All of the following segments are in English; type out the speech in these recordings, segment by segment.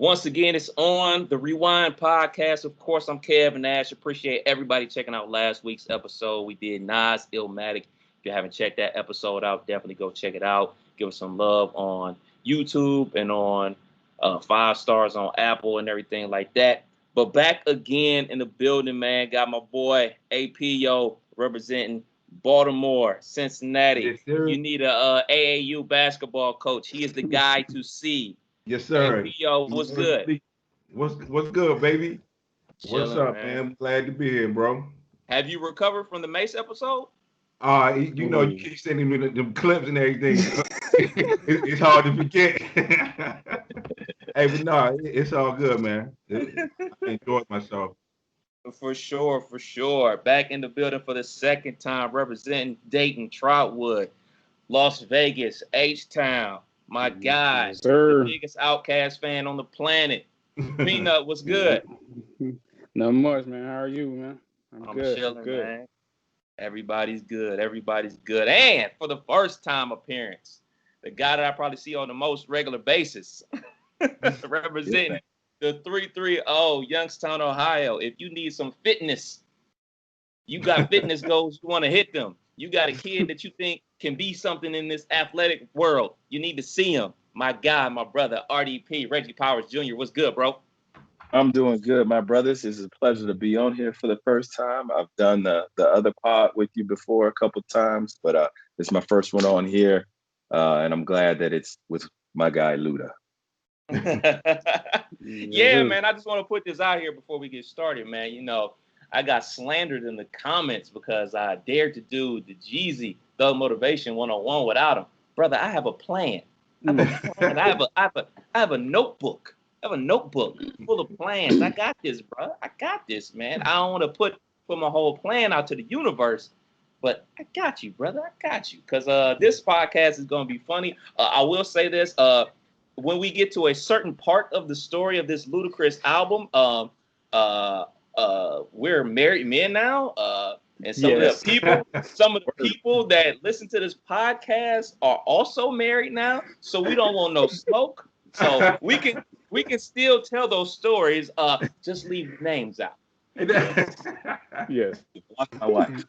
Once again, it's on the Rewind podcast. Of course, I'm Kevin Nash. Appreciate everybody checking out last week's episode. We did Nas Illmatic. If you haven't checked that episode out, definitely go check it out. Give us some love on YouTube and on 5 stars on Apple and everything like that. But back again in the building, man. Got my boy APO representing Baltimore, Cincinnati. Yes, sir. You need a AAU basketball coach. He is the guy to see. Yes, sir. APO, what's good? What's good, baby? What's Chilling, up, man? I'm glad to be here, bro. Have you recovered from the Mace episode? You know, you keep sending me them clips and everything. It's hard to forget. Hey, but no, it's all good, man. I enjoyed myself. For sure. Back in the building for the second time, representing Dayton, Trotwood, Las Vegas, H-Town. My guy, the biggest Outkast fan on the planet. Peanut, what's good? Not much, man. How are you, man? I'm good. Chilling, man. Everybody's good. And for the first time appearance, the guy that I probably see on the most regular basis, representing the 330 Youngstown, Ohio. If you need some fitness, you got fitness goals, you want to hit them. You got a kid that you think can be something in this athletic world. You need to see him. My guy, my brother, RDP, Reggie Powers Jr. What's good, bro? I'm doing good, my brothers. It's a pleasure to be on here for the first time. I've done the other pod with you before a couple times, but it's my first one on here, and I'm glad that it's with my guy, Luda. Yeah, man, I just want to put this out here before we get started, man. You know, I got slandered in the comments because I dared to do the Jeezy Thug Motivation 101 without him. Brother, I have a plan. I have a notebook. I have a notebook full of plans. I got this, bro. I got this, man. I don't want to put my whole plan out to the universe, but I got you, brother. I got you. Because this podcast is going to be funny. I will say this. When we get to a certain part of the story of this Ludacris album, we're married men now. And some of the people that listen to this podcast are also married now. So we don't want no smoke. So we can still tell those stories. Just leave names out. Yes. My wife.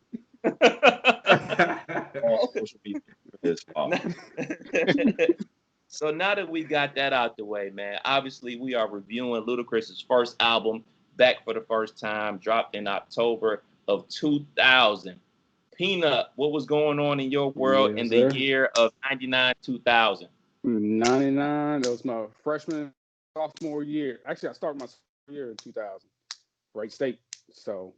All social media is off. So now that we got that out the way, man, obviously we are reviewing Ludacris's first album, Back for the First Time, dropped in October of 2000. Peanut, what was going on in your world in the year of 99-2000? 99, that was my freshman, sophomore year. Actually, I started my sophomore year in 2000. Wright State. So,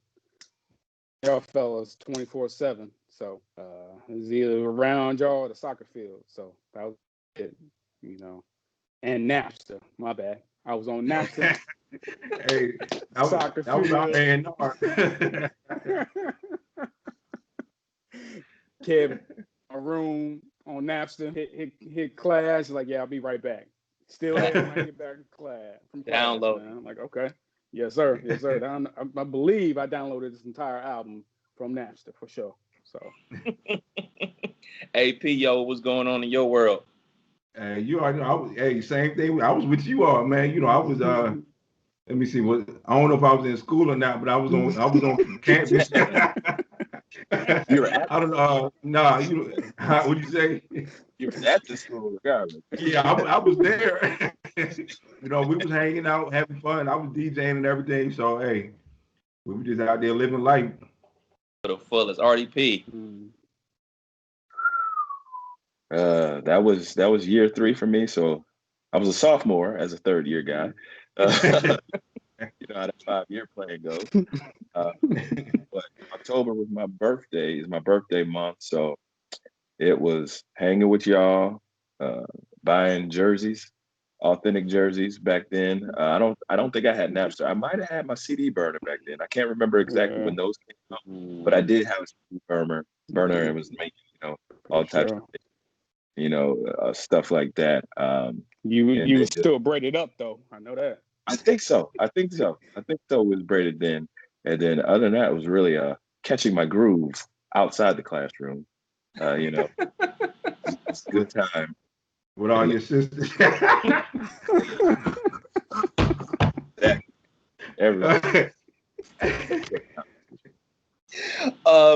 y'all fellas 24/7. So, it was either around y'all or the soccer field. So, that was it, you know. And Napster, my bad. I was on Napster. Hey, that was our A&R. Kevin, my room on Napster, hit class. Like, yeah, I'll be right back. Still when I get back to class. Download. I'm like, okay. Yes, sir. I believe I downloaded this entire album from Napster for sure. So, AP, yo, what's going on in your world? You already know. Same thing. I was with you all, man. You know, I was. Let me see. I don't know if I was in school or not, but I was on campus. You were at I don't know. Nah, what'd you say? You were at the school, regardless. Yeah, I was there. You know, we was hanging out, having fun. I was DJing and everything. So hey, we were just out there living life. For the fullest, RDP. That was year 3 for me. So I was a sophomore as a third year guy. You know how that 5-year plan goes. But October was my birthday. Is my birthday month, so it was hanging with y'all, buying jerseys, authentic jerseys back then. I don't think I had Napster. I might have had my CD burner back then. I can't remember exactly when those came out, but I did have a CD burner, and was making all types of stuff like that. You was still braided up though. I know that. I think so. I think it was braided then. And then other than that, it was really catching my groove outside the classroom. It's a good time. With all your sisters. Everybody.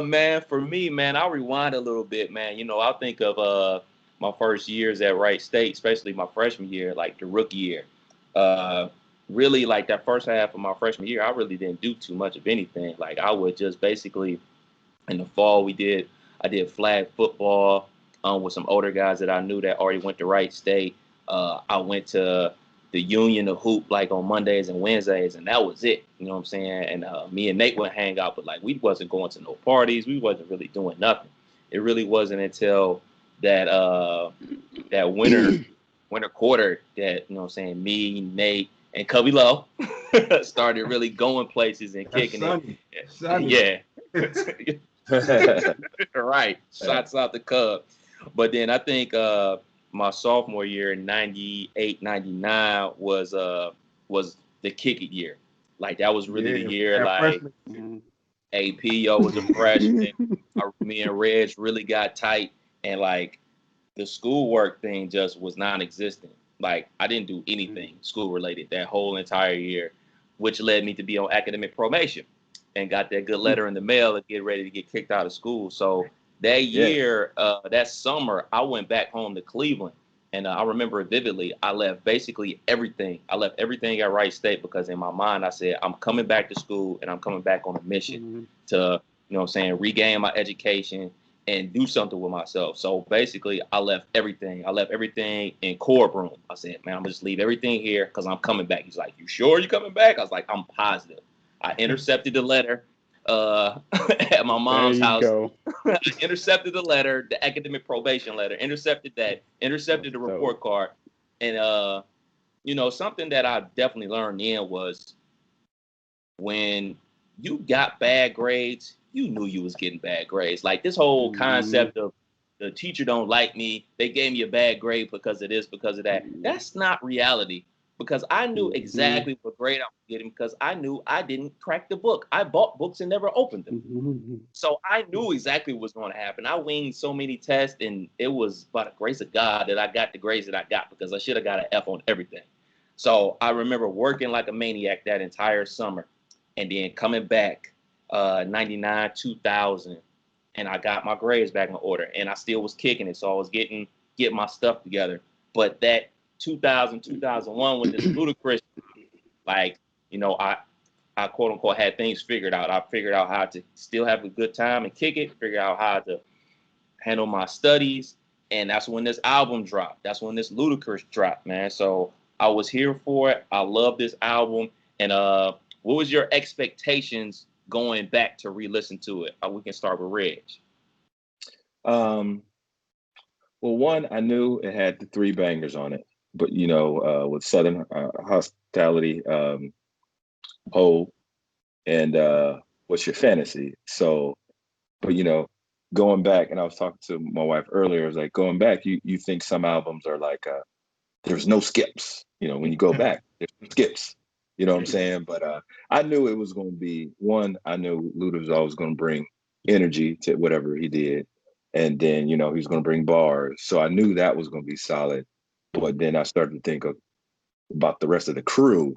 Man, for me, man, I'll rewind a little bit, man. I'll think of my first years at Wright State, especially my freshman year, like the rookie year. Really, like that first half of my freshman year, I really didn't do too much of anything. Like I would just basically in the fall I did flag football with some older guys that I knew that already went to Wright State. I went to the Union to hoop like on Mondays and Wednesdays, and that was it. You know what I'm saying? And me and Nate would hang out, but like we wasn't going to no parties. We wasn't really doing nothing. It really wasn't until that that winter quarter that, you know what I'm saying, me, Nate, and Cubby Lowe started really going places and kicking it. Sunny. Yeah. Right. Shots out the Cub. But then I think my sophomore year in 98, 99 was the kick it year. Like that was really the year. Like AP was a freshman. Me and Reg really got tight, and like the schoolwork thing just was non-existent. Like I didn't do anything school related that whole entire year, which led me to be on academic probation and got that good letter in the mail and get ready to get kicked out of school. So that year, that summer, I went back home to Cleveland. And I remember it vividly. I left basically everything. I left everything at Wright State because in my mind, I said, I'm coming back to school and I'm coming back on a mission to, you know what I'm saying, regain my education and do something with myself. So basically, I left everything. I left everything in Corb room. I said, man, I'm going to just leave everything here because I'm coming back. He's like, you sure you're coming back? I was like, I'm positive. I intercepted the letter at my mom's house. I intercepted the letter, the academic probation letter, intercepted the report card. And, something that I definitely learned then was when you got bad grades, you knew you was getting bad grades. Like this whole concept of the teacher don't like me, they gave me a bad grade because of this, because of that. That's not reality. Because I knew exactly what grade I was getting because I knew I didn't crack the book. I bought books and never opened them. So I knew exactly what was going to happen. I winged so many tests, and it was by the grace of God that I got the grades that I got because I should have got an F on everything. So I remember working like a maniac that entire summer and then coming back 99, 2000, and I got my grades back in order, and I still was kicking it. So I was getting my stuff together. But that 2000, 2001 with this Ludacris, like, I quote unquote had things figured out. I figured out how to still have a good time and kick it, figure out how to handle my studies. And that's when this album dropped. That's when this Ludacris dropped, man. So I was here for it. I love this album. And what was your expectations going back to re-listen to it? We can start with Reg. Well, one, I knew it had the 3 bangers on it. But, with Southern Hospitality, Ho, and What's Your Fantasy? So, but, going back, and I was talking to my wife earlier, I was like, going back, you think some albums are like, there's no skips. When you go back, there's skips. You know what I'm saying? But I knew it was going to be, one, I knew Luda was always going to bring energy to whatever he did. And then, he was going to bring bars. So I knew that was going to be solid. But then I started to think about the rest of the crew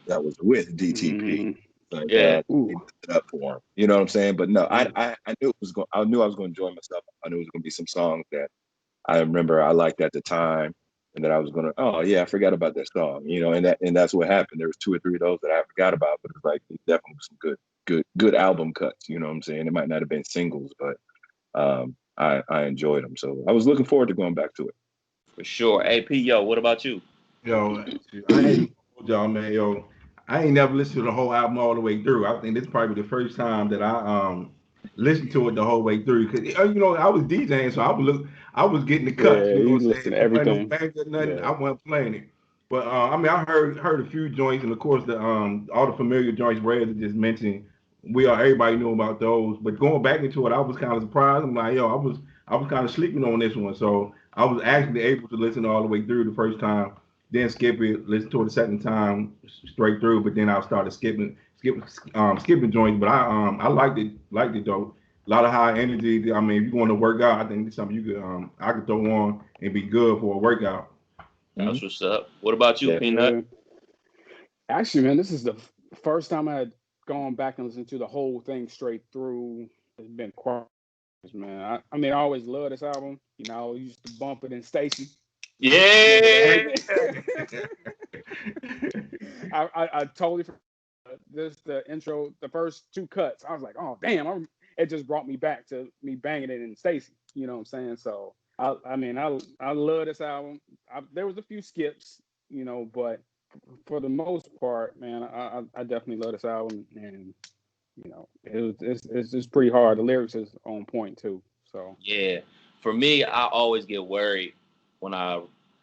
that was with DTP. Like that, it up for him. You know what I'm saying? But no, I knew it was going. I knew I was going to enjoy myself. I knew it was going to be some songs that I remember I liked at the time, and that I was going to. Oh yeah, I forgot about that song. And that's what happened. There was 2 or 3 of those that I forgot about, but it's like it definitely was some good album cuts. You know what I'm saying? It might not have been singles, but I enjoyed them. So I was looking forward to going back to it. For sure. AP, what about you? I ain't y'all, man, I ain't never listened to the whole album all the way through. I think this is probably the first time that I listened to it the whole way through. Cause I was DJing, so I was getting the cuts. Yeah, you listen to everything. I wasn't playing it. But I heard a few joints, and of course the all the familiar joints Red just mentioned. Everybody knew about those. But going back into it, I was kind of surprised. I'm like, I was kind of sleeping on this one, so I was actually able to listen all the way through the first time. Then skip it, listen to it the second time straight through. But then I started skipping joints. But I liked it though. A lot of high energy. I mean, if you want to work out, I think it's something you could I could throw on and be good for a workout. That's what's up. What about you, Peanut? Actually, man, this is the First time I had gone back and listened to the whole thing straight through, it's been quite years, man. I mean, I always loved this album. You know, I used to bump it in Stacy. Yeah. I totally forgot this the intro, the first two cuts. I was like, oh damn! It just brought me back to me banging it in Stacy. You know what I'm saying? So I mean, I love this album. There was a few skips, you know, but for the most part, man, I definitely love this album, and you know, it's just pretty hard. The lyrics is on point too. So Yeah. For me, I always get worried when I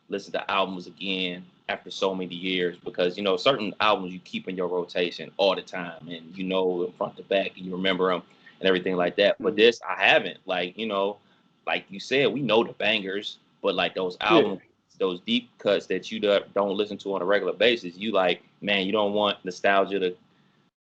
listen to albums again after so many years because, you know, certain albums you keep in your rotation all the time and you know them front to back and you remember them and everything like that. But this, I haven't. Like, you know, like you said, we know the bangers, but like those albums, those deep cuts that you don't listen to on a regular basis, you like, man, you don't want nostalgia to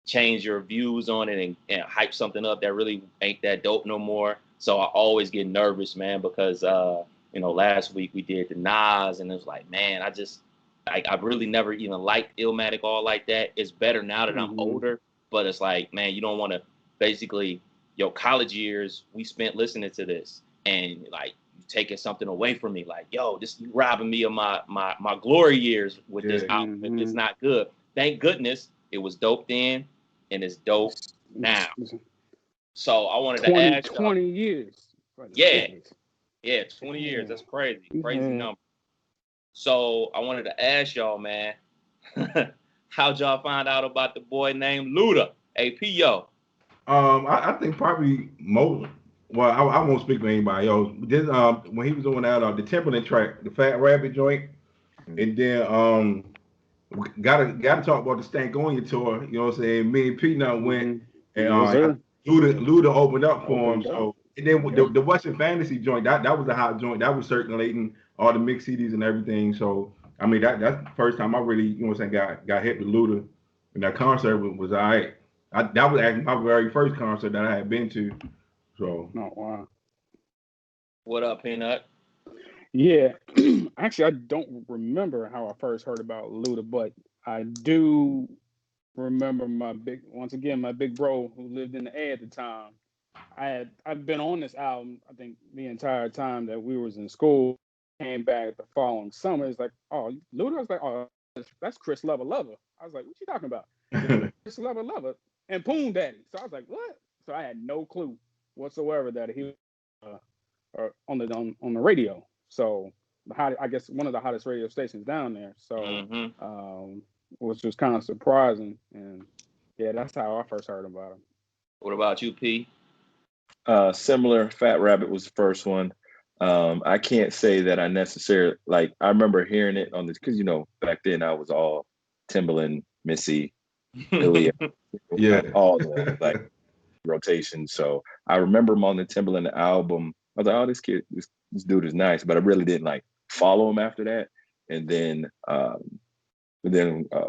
change your views on it and hype something up that really ain't that dope no more. So I always get nervous, man, because you know, last week we did the Nas and it was like, man, I really never even liked Illmatic all like that. It's better now that I'm older, but it's like, man, you don't want to basically your college years we spent listening to this and like taking something away from me, like, yo, this you robbing me of my glory years with this album. It's not good. Thank goodness it was dope then and it's dope now. So I wanted to ask 20 years. Yeah. Yeah, 20 years. That's crazy. Crazy number. So I wanted to ask y'all, man, how'd y'all find out about the boy named Luda? APO. I think probably most. Well, I won't speak for anybody else. This when he was doing that the Timberland track, the Fat Rabbit joint, and then gotta talk about the Stank On Your tour. You know what I'm saying? Me and Peanut went and Luda opened up for him. So and then the Western Fantasy joint that was a hot joint. That was circulating all the mix CDs and everything. So I mean that's the first time I really, you know what I'm saying, got hit with Luda, and that concert was all right. That was actually my very first concert that I had been to. So wow. What up, Peanut? Yeah, actually, I don't remember how I first heard about Luda, but I do remember my big bro who lived in the A at the time. I've been on this album, I think, the entire time that we was in school. Came back the following summer. It's like, oh, Luda. I was like, oh, that's Chris Lover. I was like, what you talking about? Chris Lover, and Poon Daddy. So I was like, what? So I had no clue whatsoever that he was on the radio. So I guess one of the hottest radio stations down there. So which was kind of surprising. And yeah, that's how I first heard about him. What about you, P? Similar. Fat Rabbit was the first one. I can't say that I necessarily like. I remember hearing it on this because you know back then I was all Timbaland, Missy, Ilya, all the like rotation. So I remember him on the Timbaland album. I was like, oh, this dude is nice, but I really didn't like follow him after that. And then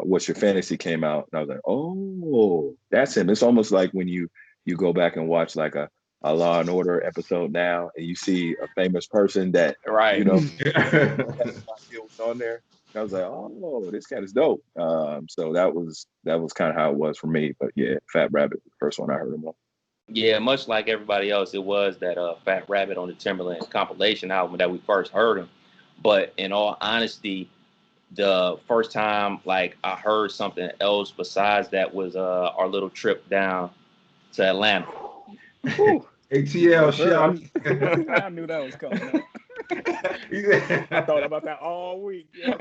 What's Your Fantasy came out, and I was like, oh, that's him. It's almost like when you go back and watch like a Law and Order episode now, and you see a famous person that you know was on there. And I was like, oh, this cat is dope. So that was kind of how it was for me. But yeah, Fat Rabbit, the first one I heard him on. Yeah, much like everybody else, it was that Fat Rabbit on the Timberland compilation album that we first heard him. But in all honesty, the first time like I heard something else besides that was our little trip down to Atlanta. ATL shit. I knew that was coming up. I thought about that all week. Yeah.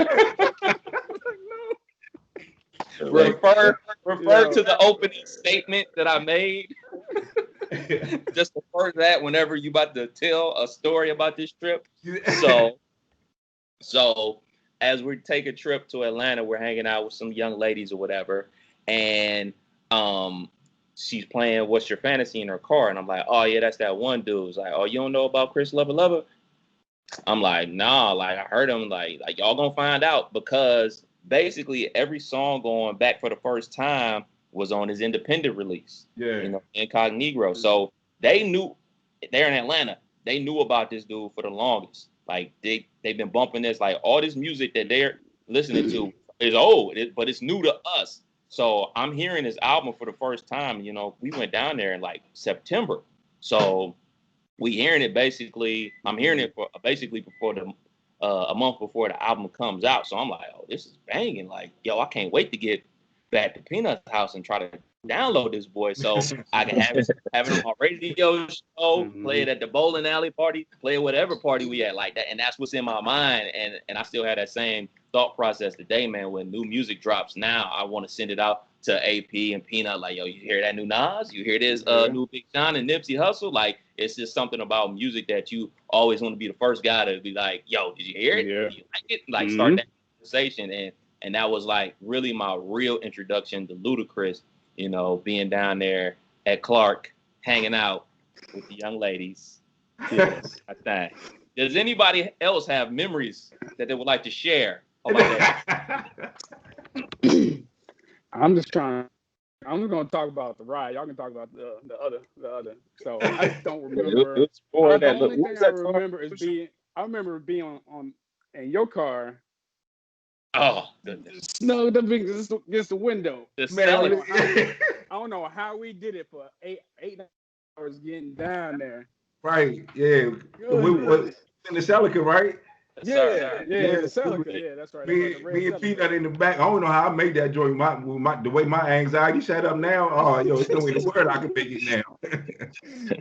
Refer to the opening statement that I made. Just refer to that whenever you about to tell a story about this trip. So as we take a trip to Atlanta, we're hanging out with some young ladies or whatever, and she's playing What's Your Fantasy in her car, and I'm like, oh yeah, that's that one dude. It's like, oh, you don't know about Chris Lover? I'm like, nah, like I heard him, like y'all gonna find out, because basically every song going back for the first time was on his independent release. Yeah. You know, Incognito. So they knew, they're in Atlanta, they knew about this dude for the longest. Like they've been bumping this, like all this music that they're listening to is old, but it's new to us. So I'm hearing this album for the first time. You know, we went down there in like September. So we hearing it basically. I'm hearing it for basically before the a month before the album comes out. So I'm like, oh, this is banging. Like, yo, I can't wait to get back to Peanut's house and try to download this boy so I can have it on my radio show, play it at the bowling alley party, play it whatever party we at like that. And that's what's in my mind. And I still have that same thought process today, man. When new music drops now, I want to send it out to AP and Peanut. Like, yo, you hear that new Nas? You hear this new Big Sean and Nipsey Hussle? Like, it's just something about music that you always want to be the first guy to be like, yo, did you hear it? Yeah. Did you like it? Like, start that conversation. And that was like really my real introduction to Ludacris, you know, being down there at Clark, hanging out with the young ladies. Yes, I think. Does anybody else have memories that they would like to share about that? I'm just gonna talk about the ride. Y'all can talk about the other. So I just don't remember. The only thing I remember is being on in your car. Oh goodness! No, against the window. Man, I don't know how we did it for eight hours getting down there. Right, yeah. We in the Celica, right? Yeah, the Celica. Yeah, that's right. Me and Peanut in the back. I don't know how I made that joint. The way my anxiety set up now. Oh, yo, it's no way in the world I can make it now.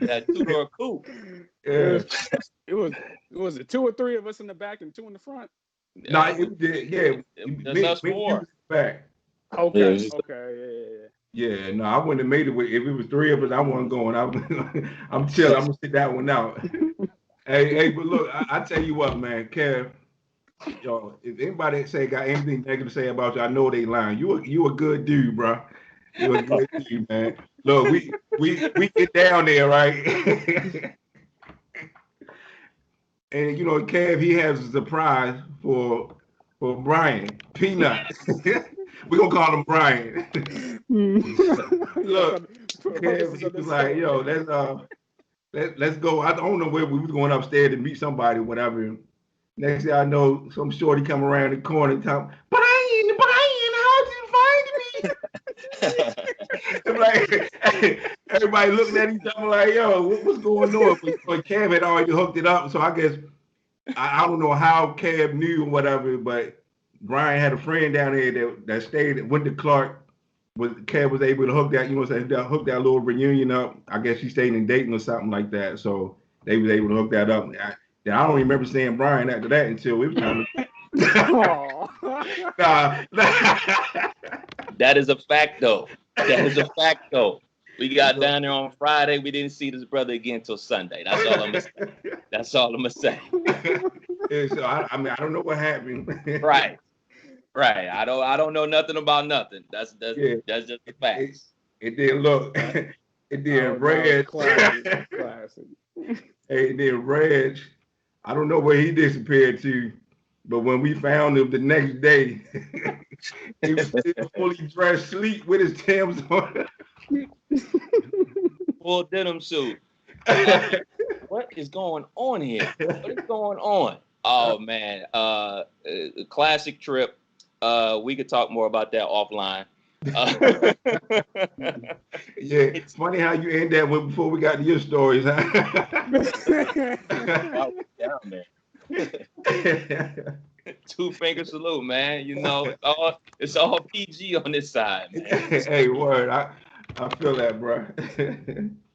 That two-door coupe. Yeah. It was it 2 or 3 of us in the back and 2 in the front. No, it did. Yeah, that's us 4. Back. Okay. Okay. Yeah, no, I wouldn't have made it. If it was 3 of us, I wasn't going. I'm chilling. I'm gonna sit that one out. Hey, but look, I tell you what, man, Kev, yo, if anybody got anything negative to say about you, I know they lying. You a good dude, bro. You a good dude, man. Look, we get down there, right? And you know, Kev, he has a surprise for Bryan, Peanut. We're gonna call him Bryan. Look, Kev, he was like, yo, let's go. I don't know where we was going upstairs to meet somebody, whatever. Next thing I know, some shorty come around the corner and talk, Bryan, how'd you find me? I'm like, everybody looking at each other like, yo, what's going on? But Kev had already hooked it up, so I guess I don't know how Kev knew or whatever, but Bryan had a friend down there that went to Clark. Kev was able to hook that, you know what I'm saying, hook that little reunion up. I guess she stayed in Dayton or something like that. So they was able to hook that up. I don't remember seeing Bryan after that until it was time to That is a fact, though. We got down there on Friday. We didn't see this brother again until Sunday. That's all I'm gonna say. So I mean, I don't know what happened. Right. I don't know nothing about nothing. That's just the facts. It did look. It did Reg. Classic. Hey, then Reg. I don't know where he disappeared to, but when we found him the next day, he was still fully dressed, sleep with his Timbs on. Full denim suit. What is going on here? What is going on? Oh man, classic trip. We could talk more about that offline. Yeah, it's funny how you end that with before we got to your stories, huh? Down there. 2 finger salute, man. You know, it's all PG on this side, man. Hey, word. I feel that, bro.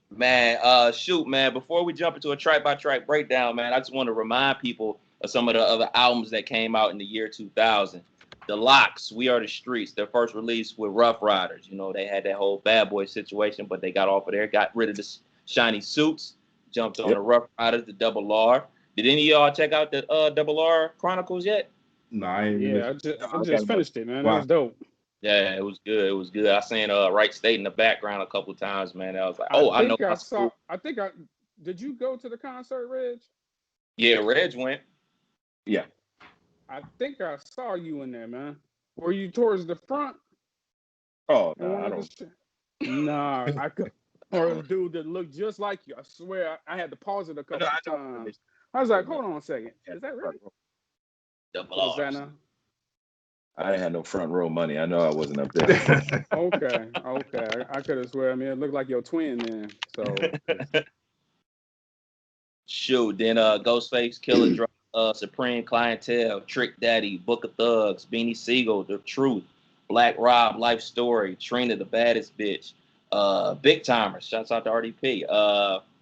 Man, shoot, man. Before we jump into a track by track breakdown, man, I just want to remind people of some of the other albums that came out in the year 2000. The Locks, We Are the Streets, their first release with Rough Riders. You know, they had that whole bad boy situation, but they got off of there, got rid of the shiny suits, jumped on the Rough Riders, the Double R. Did any of y'all check out the Double R Chronicles yet? No, I ain't. I just finished it, man. Wow. That was dope. Yeah, it was good. It was good. I seen Right State in the background a couple of times, man. I was like, I know. Did you go to the concert, Reg? Yeah, Reg went. Yeah. I think I saw you in there, man. Were you towards the front? Oh, no, I don't. Nah, I could. Or a dude that looked just like you. I swear, I had to pause it a couple of times. I was like, hold on a second. Is that right? Double R. Is that now? I didn't have no front row money. I know I wasn't up there. Okay. I could have swear. I mean, it looked like your twin then. So Shoot, then Ghostface, Killer Dre, Supreme Clientele, Trick Daddy, Book of Thugs, Beanie Siegel, The Truth, Black Rob, Life Story, Trina the Baddest Bitch, Big Timers, shouts out to RDP.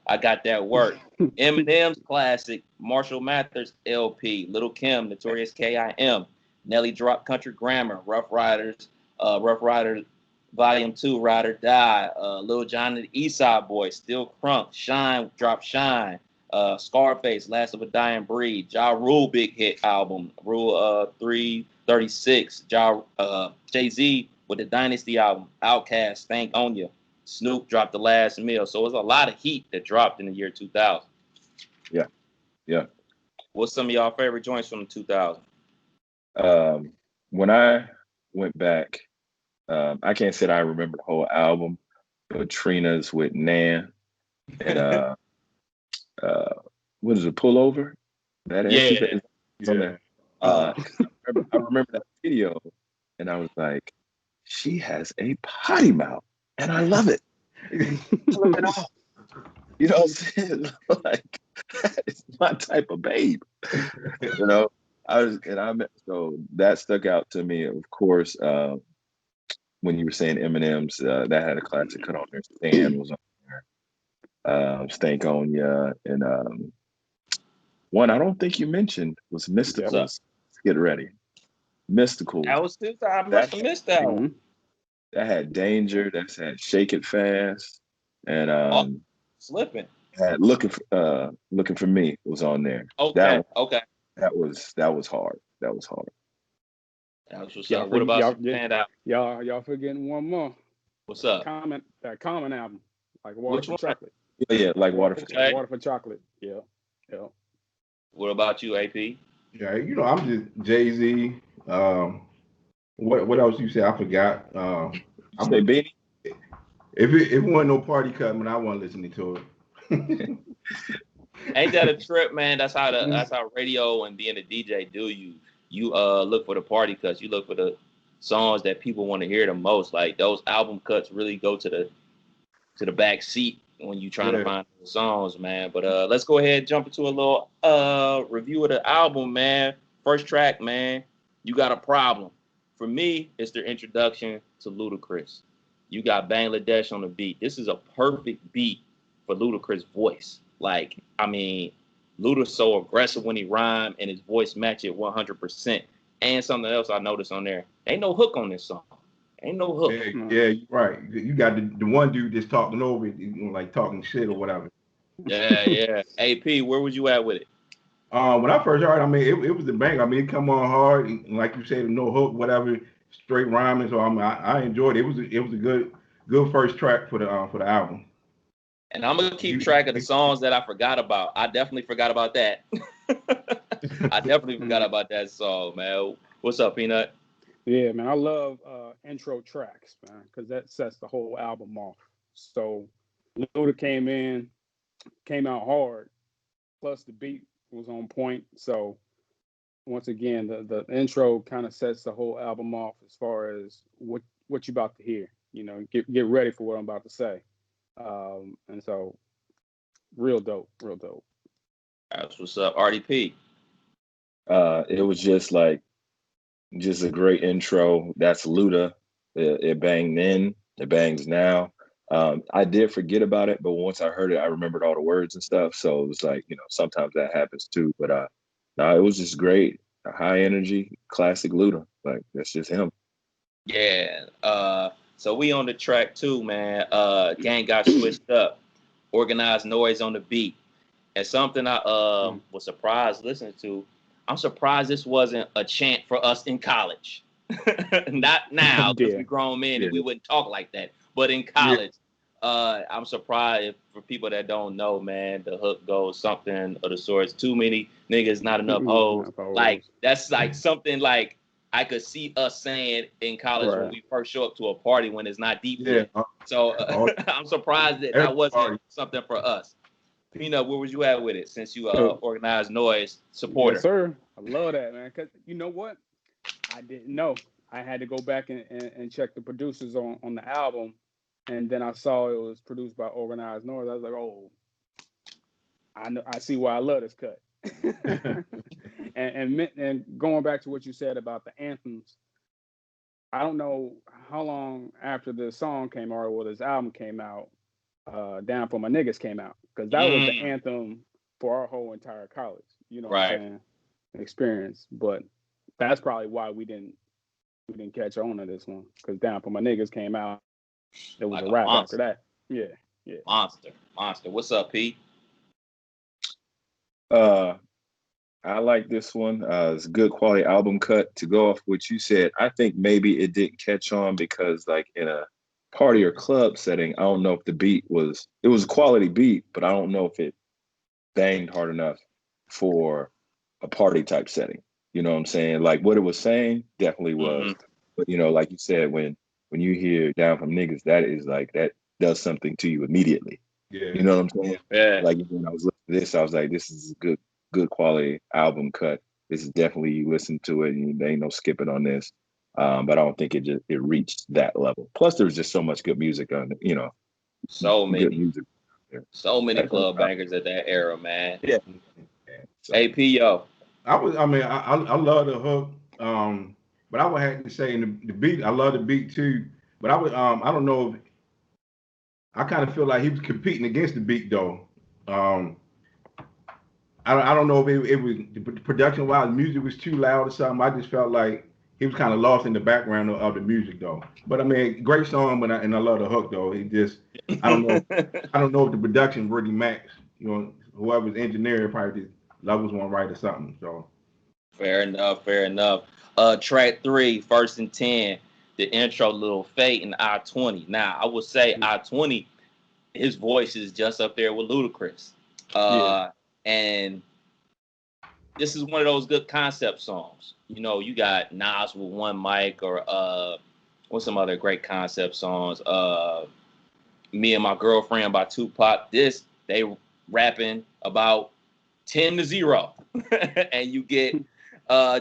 I Got That Work, Eminem's Classic, Marshall Mathers LP, Little Kim, Notorious K.I.M., Nelly Drop Country Grammar, Rough Riders Volume 2, Ride or Die, Lil Jon and the Eastside Boys, Still Crunk, Shine, Drop Shine, Scarface, Last of a Dying Breed, Ja Rule Big Hit album, Rule 336, Jay-Z with the Dynasty album, Outkast, Stank On Ya, Snoop dropped The Last Meal. So it was a lot of heat that dropped in the year 2000. Yeah. What's some of y'all favorite joints from the 2000s? When I went back, I can't say that I remember the whole album, but Trina's with Nan and what is it, Pullover? That Yeah. is on there. I remember that video, and I was like, she has a potty mouth, and I love it. Flip it off. You know what I'm saying? Like, it's my type of babe. You know, so that stuck out to me. Of course, when you were saying Eminem's, that had a classic cut on there. Stan was on there. Stank On Ya, and one I don't think you mentioned was Mystical's. Let's Get Ready. Mystical's. That was 2000. I must have missed that one. That had Danger. That had Shake It Fast, and Slipping. Had Looking for Me was on there. Okay. That was hard. That was hard. That was what's up. What about Standout? Y'all forgetting one more. What's up? That Common album, like Water for Chocolate. Yeah, like Water for Chocolate. Water for Chocolate. Yeah. What about you, AP? Yeah, you know, I'm just Jay-Z. What else you say? I forgot. I'm say Beanie. If it wasn't no party cut, man, I wasn't listening to it. Ain't that a trip, man? That's how radio and being a DJ do you. You look for the party cuts. You look for the songs that people want to hear the most. Like those album cuts really go to the back seat when you trying to find the songs, man. But let's go ahead and jump into a little review of the album, man. First track, man, You Got a Problem. For me, it's their introduction to Ludacris. You got Bangladesh on the beat. This is a perfect beat for Ludacris' voice. Like, I mean, Luda's so aggressive when he rhyme and his voice match it 100%. And something else I noticed on there, ain't no hook on this song. Ain't no hook. Yeah, you're right. You got the one dude that's talking over it, you know, like talking shit or whatever. Yeah. AP, where was you at with it? When I first heard, I mean, it was a bang. I mean, it come on hard, and like you said, no hook, whatever, straight rhyming. So I mean, I enjoyed it. It was a good first track for the album. And I'm gonna keep track of the songs that I forgot about. I definitely forgot about that. I definitely forgot about that song, man. What's up, Peanut? Yeah, man, I love intro tracks, man, because that sets the whole album off. So Luda came out hard, plus the beat was on point. So once again, the intro kind of sets the whole album off as far as what you're about to hear. You know, get ready for what I'm about to say. And so real dope. That's what's up. RDP. It was just a great intro. That's Luda. It banged then, it bangs now. I did forget about it, but once I heard it, I remembered all the words and stuff. So it was like, you know, sometimes that happens too. But no, it was just great. High energy, classic Luda. Like, that's just him. Yeah. So we on the track too, man. Gang got switched up. Organized noise on the beat. And something I was surprised listening to. I'm surprised this wasn't a chant for us in college. Not now, because we grown men and we wouldn't talk like that. But in college, I'm surprised for people that don't know, man, the hook goes something of the sorts. Too many niggas, not enough hoes. Like, that's like something like I could see us saying in college when we first show up to a party when it's not deep yet. So I'm surprised that wasn't something for us. Peanut, where was you at with it since you organized noise supporter? Yes, sir. I love that, man. Because you know what? I didn't know. I had to go back and check the producers on the album, and then I saw it was produced by Organized Noise. I was like, oh, I know, I see why I love this cut. and going back to what you said about the anthems, I don't know how long after the song came out or this album came out, Down for My Niggas came out, because that was the anthem for our whole entire college. You know what I'm saying? Experience, but that's probably why we didn't catch on to this one, because Down for My Niggas came out. It was like a wrap after that. Yeah. Monster. What's up, Pete? I like this one. It's a good quality album cut. To go off what you said, I think maybe it didn't catch on because, like, in a party or club setting, I don't know if the beat was a quality beat, but I don't know if it banged hard enough for a party type setting. You know what I'm saying? Like, what it was saying definitely was. But, you know, like you said, when you hear Down from Niggas, that is like, that does something to you immediately. Yeah. You know what I'm saying? Yeah. Like, when I was listening to this, I was like, this is a good quality album cut. This is definitely, you listen to it and there ain't no skipping on this. But I don't think it reached that level. Plus, there was just so much good music on it, you know. So many. Good music. So many club bangers at that era, man. Yeah. So, AP, yo. I love the hook. But I would have to say in the beat, I love the beat too. But I don't know if I kind of feel like he was competing against the beat though. I don't know if it was the production wise, the music was too loud or something. I just felt like he was kind of lost in the background of the music though. But I mean, great song, but I love the hook though. It just, I don't know if the production really matched. You know, whoever's engineering probably just levels one right or something. So Fair enough. Track 3, First and 10, the intro, Little Fate, and I-20. Now, I would say I-20, his voice is just up there with Ludacris. And this is one of those good concept songs. You know, you got Nas with One Mic, or what's some other great concept songs? Me and My Girlfriend by Tupac. They rapping about 10-0. And you get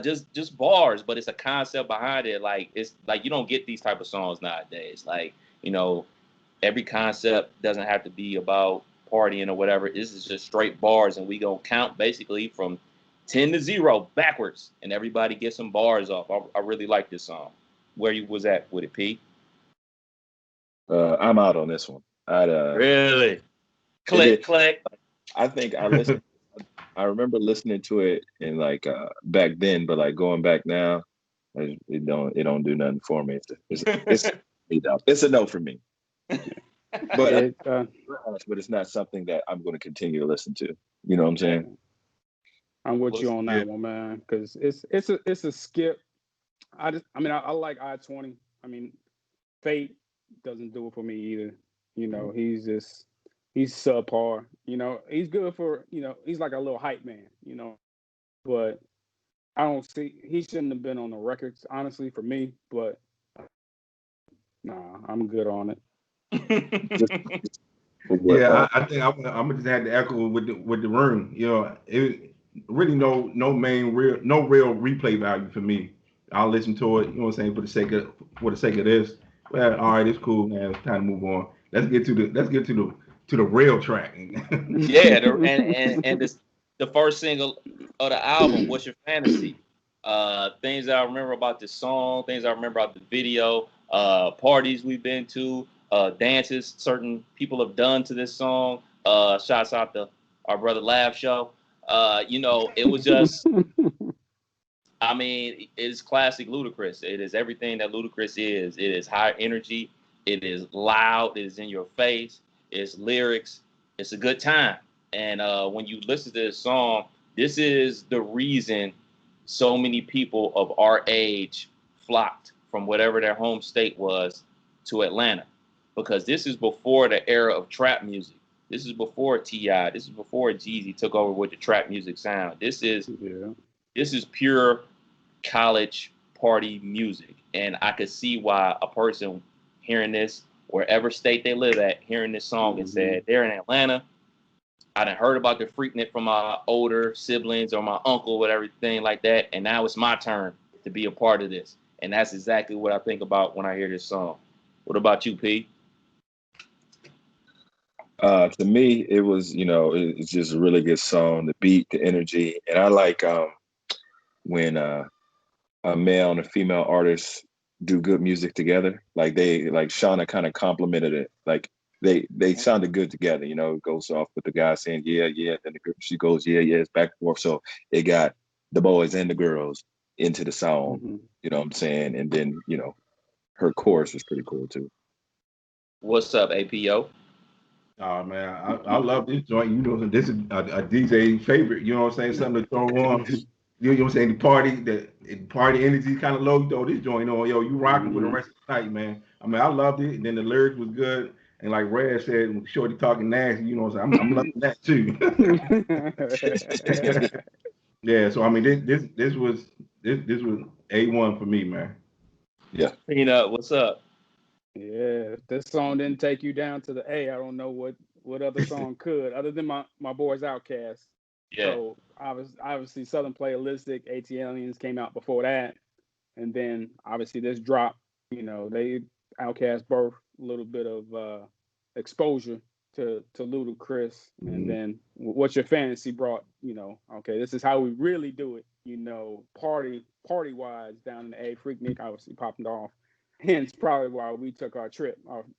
just bars, but it's a concept behind it. Like, it's like you don't get these type of songs nowadays. Like, you know, every concept doesn't have to be about partying or whatever. This is just straight bars, and we gonna count basically from 10-0 backwards, and everybody gets some bars off. I really like this song. Where you was at with it, Pete? I'm out on this one. Really? Click. I think I listened. I remember listening to it in like back then, but like going back now, it don't do nothing for me. It's a no for me. But but it's not something that I'm going to continue to listen to. You know what I'm saying? I'm with you on that one, man, because it's a skip. I like I-20. I mean, Fate doesn't do it for me either. You know, he's subpar. You know, he's good for, you know, he's like a little hype man, you know, but I don't see, he shouldn't have been on the records, honestly, for me, but nah, I'm good on it. Yeah, I think I'm gonna just have to echo with the room. You know, it really no real replay value for me. I'll listen to it, you know what I'm saying, for the sake of this. Well, all right, it's cool, man. It's time to move on. Let's get to the real track. Yeah, and the first single of the album, What's Your Fantasy? Things that I remember about this song, things I remember about the video, parties we've been to, dances certain people have done to this song. Shouts out to our brother Laugh Show. You know, it was just, I mean, it's classic Ludacris. It is everything that Ludacris is. It is high energy. It is loud. It is in your face. It's lyrics. It's a good time. And when you listen to this song, this is the reason so many people of our age flocked from whatever their home state was to Atlanta, because this is before the era of trap music. This is before T.I. This is before Jeezy took over with the trap music sound. This is pure college party music. And I could see why a person hearing this, wherever state they live at, hearing this song and said, they're in Atlanta. I done heard about the Freaknik from my older siblings or my uncle with everything like that, and now it's my turn to be a part of this. And that's exactly what I think about when I hear this song. What about you, P? To me, it was, it's just a really good song. The beat, the energy, and I like when a male and a female artist do good music together. Like Shauna kind of complimented it. Like they sounded good together. It goes off with the guy saying yeah, yeah, then she goes yeah, yeah. It's back and forth. So it got the boys and the girls into the song. Mm-hmm. You know what I'm saying? And then her chorus was pretty cool too. What's up, APO? Oh man, I love this joint. This is a DJ favorite. You know what I'm saying? Something to throw on. You know what I'm saying? The party energy kind of low. Though this joint, you rocking with the rest of the night, man. I mean, I loved it. And then the lyrics was good. And like Red said, Shorty talking nasty. You know what I'm saying? I'm loving that too. Yeah. So I mean, this was A1 for me, man. Yeah. Peanut, what's up? Yeah, if this song didn't take you down to the A, I don't know what other song could, other than my boys Outkast. Yeah. So obviously Southern Playalistic, ATLiens came out before that, and then obviously this drop. They Outkast birthed a little bit of exposure to Ludacris, and then What's Your Fantasy brought. Okay, this is how we really do it. Party wise down in the A. Freaknik obviously popping off. Hence, probably why we took our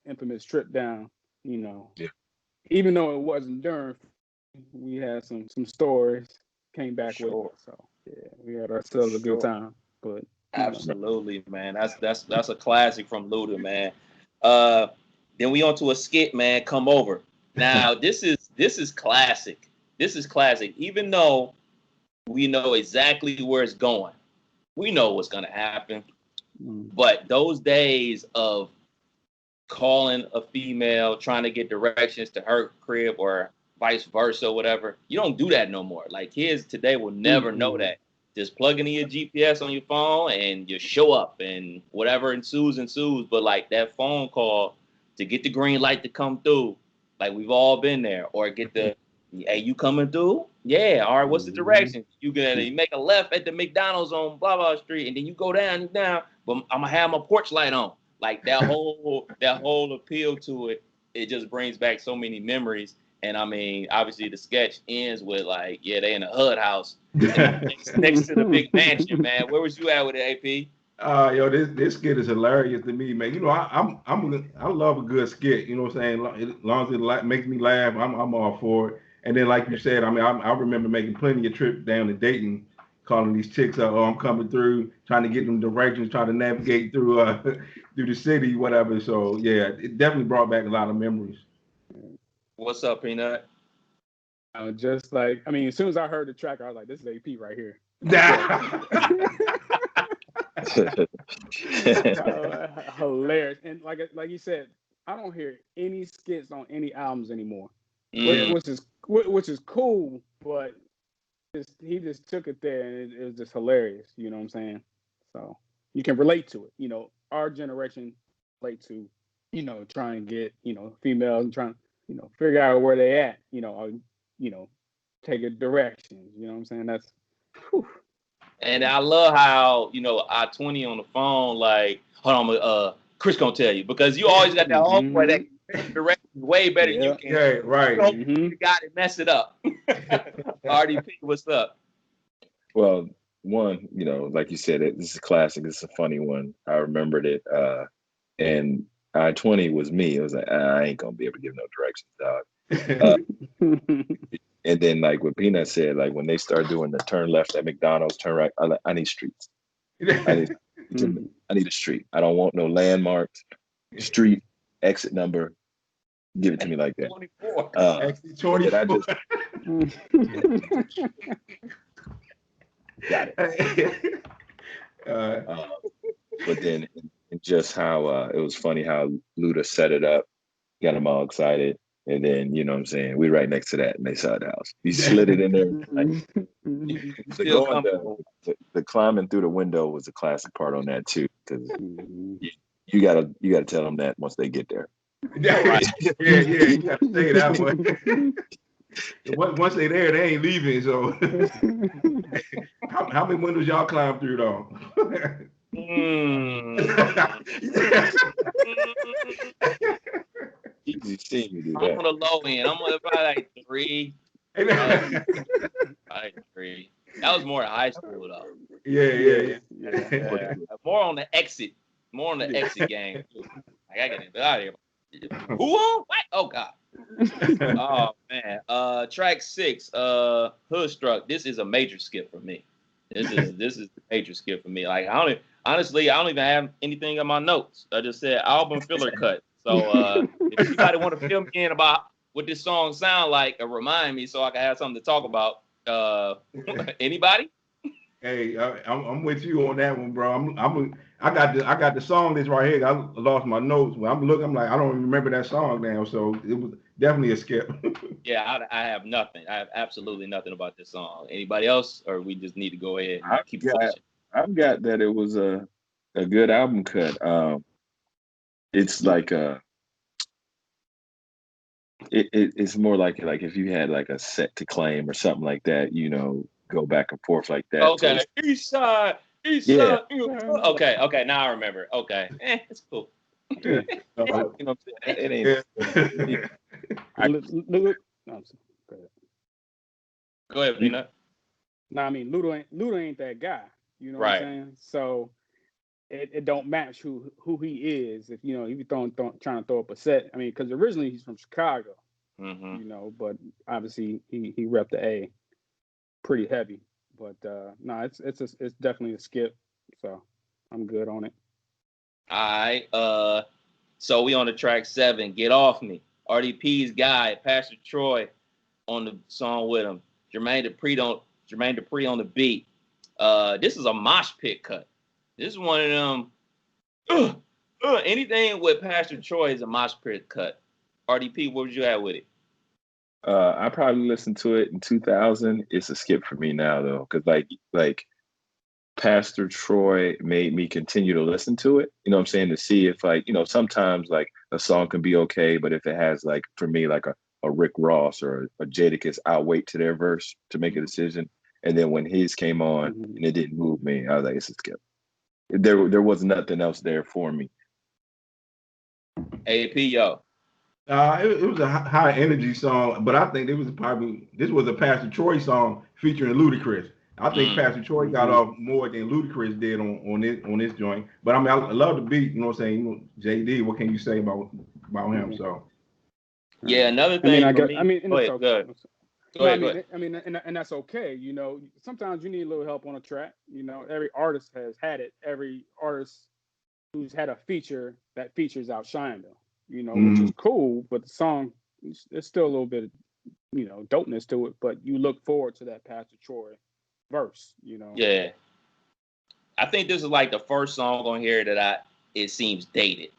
infamous trip down. Yeah. Even though it wasn't during, we had some stories came back with it. So yeah, we had ourselves a good time. But absolutely, man, that's a classic from Luda, man. Then we on to a skit, man. Come Over. Now this is classic. This is classic. Even though we know exactly where it's going, we know what's gonna happen. But those days of calling a female, trying to get directions to her crib or vice versa, whatever, you don't do that no more. Like kids today will never know that. Just plugging in your GPS on your phone and you show up and whatever ensues. But like that phone call to get the green light to come through, like we've all been there, or get the, hey, you coming through? Yeah, all right, what's the direction? You make a left at the McDonald's on blah blah street, and then you go down, but I'm gonna have my porch light on. Like that whole appeal to it, it just brings back so many memories. And I mean, obviously the sketch ends with like, yeah, they in a HUD house next to the big mansion, man. Where was you at with it, AP? This skit is hilarious to me, man. I love a good skit. You know what I'm saying? As long as it makes me laugh, I'm all for it. And then, like you said, I mean, I remember making plenty of trips down to Dayton, calling these chicks up. Oh, I'm coming through, trying to get them directions, trying to navigate through through the city, whatever. So yeah, it definitely brought back a lot of memories. What's up, Peanut? Just like, I mean, as soon as I heard the track, I was like, this is AP right here. Hilarious. And like you said, I don't hear any skits on any albums anymore, which is cool, but he just took it there, and it was just hilarious. You know what I'm saying? So you can relate to it. Our generation relate to, trying to get, females and trying to, figure out where they at, take a direction. You know what I'm saying? That's. Whew. And I love how, I-20 on the phone, like, hold on, Chris gonna tell you, because you always got that homeboy that directs way better than you can. Yeah, right. You got to mess it up. RDP, what's up? Well, one, like you said, this is a classic. This is a funny one. I remembered it. And I-20 was me. It was like, I ain't gonna be able to give no directions, dog. And then, like what Peanut said, like when they start doing the turn left at McDonald's, turn right, I need streets. I need a street. I don't want no landmarks. Street, exit number. Give it to me like that. 24. Exit 24. Got it. But then, and just how it was funny how Luda set it up, got them all excited. And then, you know what I'm saying, we right next to that and they saw the house. He slid it in there. The climbing through the window was a classic part on that too, because you gotta tell them that once they get there. Yeah, you gotta say that one. Once they there, they ain't leaving. So, how many windows y'all climb through though? Mm. Easy seeing you do I'm that. on the low end. I'm on probably like 3. Probably like 3. That was more in high school though. Yeah. Yeah. More on the exit. More on the Yeah. exit game. Like I get out of here. Who on? What? Oh God. Oh man. Track 6. Hoodstruck. This is a major skip for me. This is a major skip for me. Like honestly, I don't even have anything on my notes. I just said album filler cut. So if anybody want to fill me in about what this song sound like, or remind me so I can have something to talk about. Anybody? Hey, I'm with you on that one, bro. I got the song list right here. I lost my notes. When I'm looking, I'm like, I don't even remember that song now. So it was definitely a skip. Yeah, I have nothing. I have absolutely nothing about this song. Anybody else, or we just need to go ahead and I've keep got pushing? I've got that it was a good album cut. It's like it's more like if you had like a set to claim or something like that, go back and forth like that. So Okay, it's East Side, East yeah, Side. Okay, now I remember. Okay, it's cool. Yeah. You know what I'm saying? it ain't. Yeah. I, No, go ahead. Go ahead, you, Peanut. No, I mean Luda ain't that guy. You know what I'm Right. saying? So it don't match who he is. If if you trying to throw up a set. I mean, because originally he's from Chicago. Mm-hmm. But obviously he repped the A pretty heavy. But no, it's definitely a skip. So I'm good on it. All right. So we on the track 7. Get Off Me. RDP's guy, Pastor Troy, on the song with him. Jermaine Dupri on the beat. This is a mosh pit cut. This is one of them. Anything with Pastor Troy is a mosh pit cut. RDP, what would you have with it? I probably listened to it in 2000. It's a skip for me now though, because like Pastor Troy made me continue to listen to it. You know what I'm saying? To see if sometimes like a song can be okay, but if it has like for me like a Rick Ross or a Jadakiss, I'll wait to their verse to make a decision. And then when his came on Mm-hmm. and it didn't move me, I was like, it's a skip. There was nothing else there for me. AP, yo. It was a high energy song, but I think this was a Pastor Troy song featuring Ludacris. I think Pastor Troy got Mm-hmm. off more than Ludacris did on this joint. But I mean, I love the beat. You know what I'm saying? JD, what can you say about him? Yeah. So Yeah, another I mean, thing for me. and Go it's ahead, go okay. ahead. Go No, ahead, go ahead. and that's okay. Sometimes you need a little help on a track. Every artist has had it. Every artist who's had a feature that features outshined them. Which is cool. But the song, there's still a little bit of dopeness to it. But you look forward to that Pastor Troy verse. Yeah. I think this is like the first song on here that it seems dated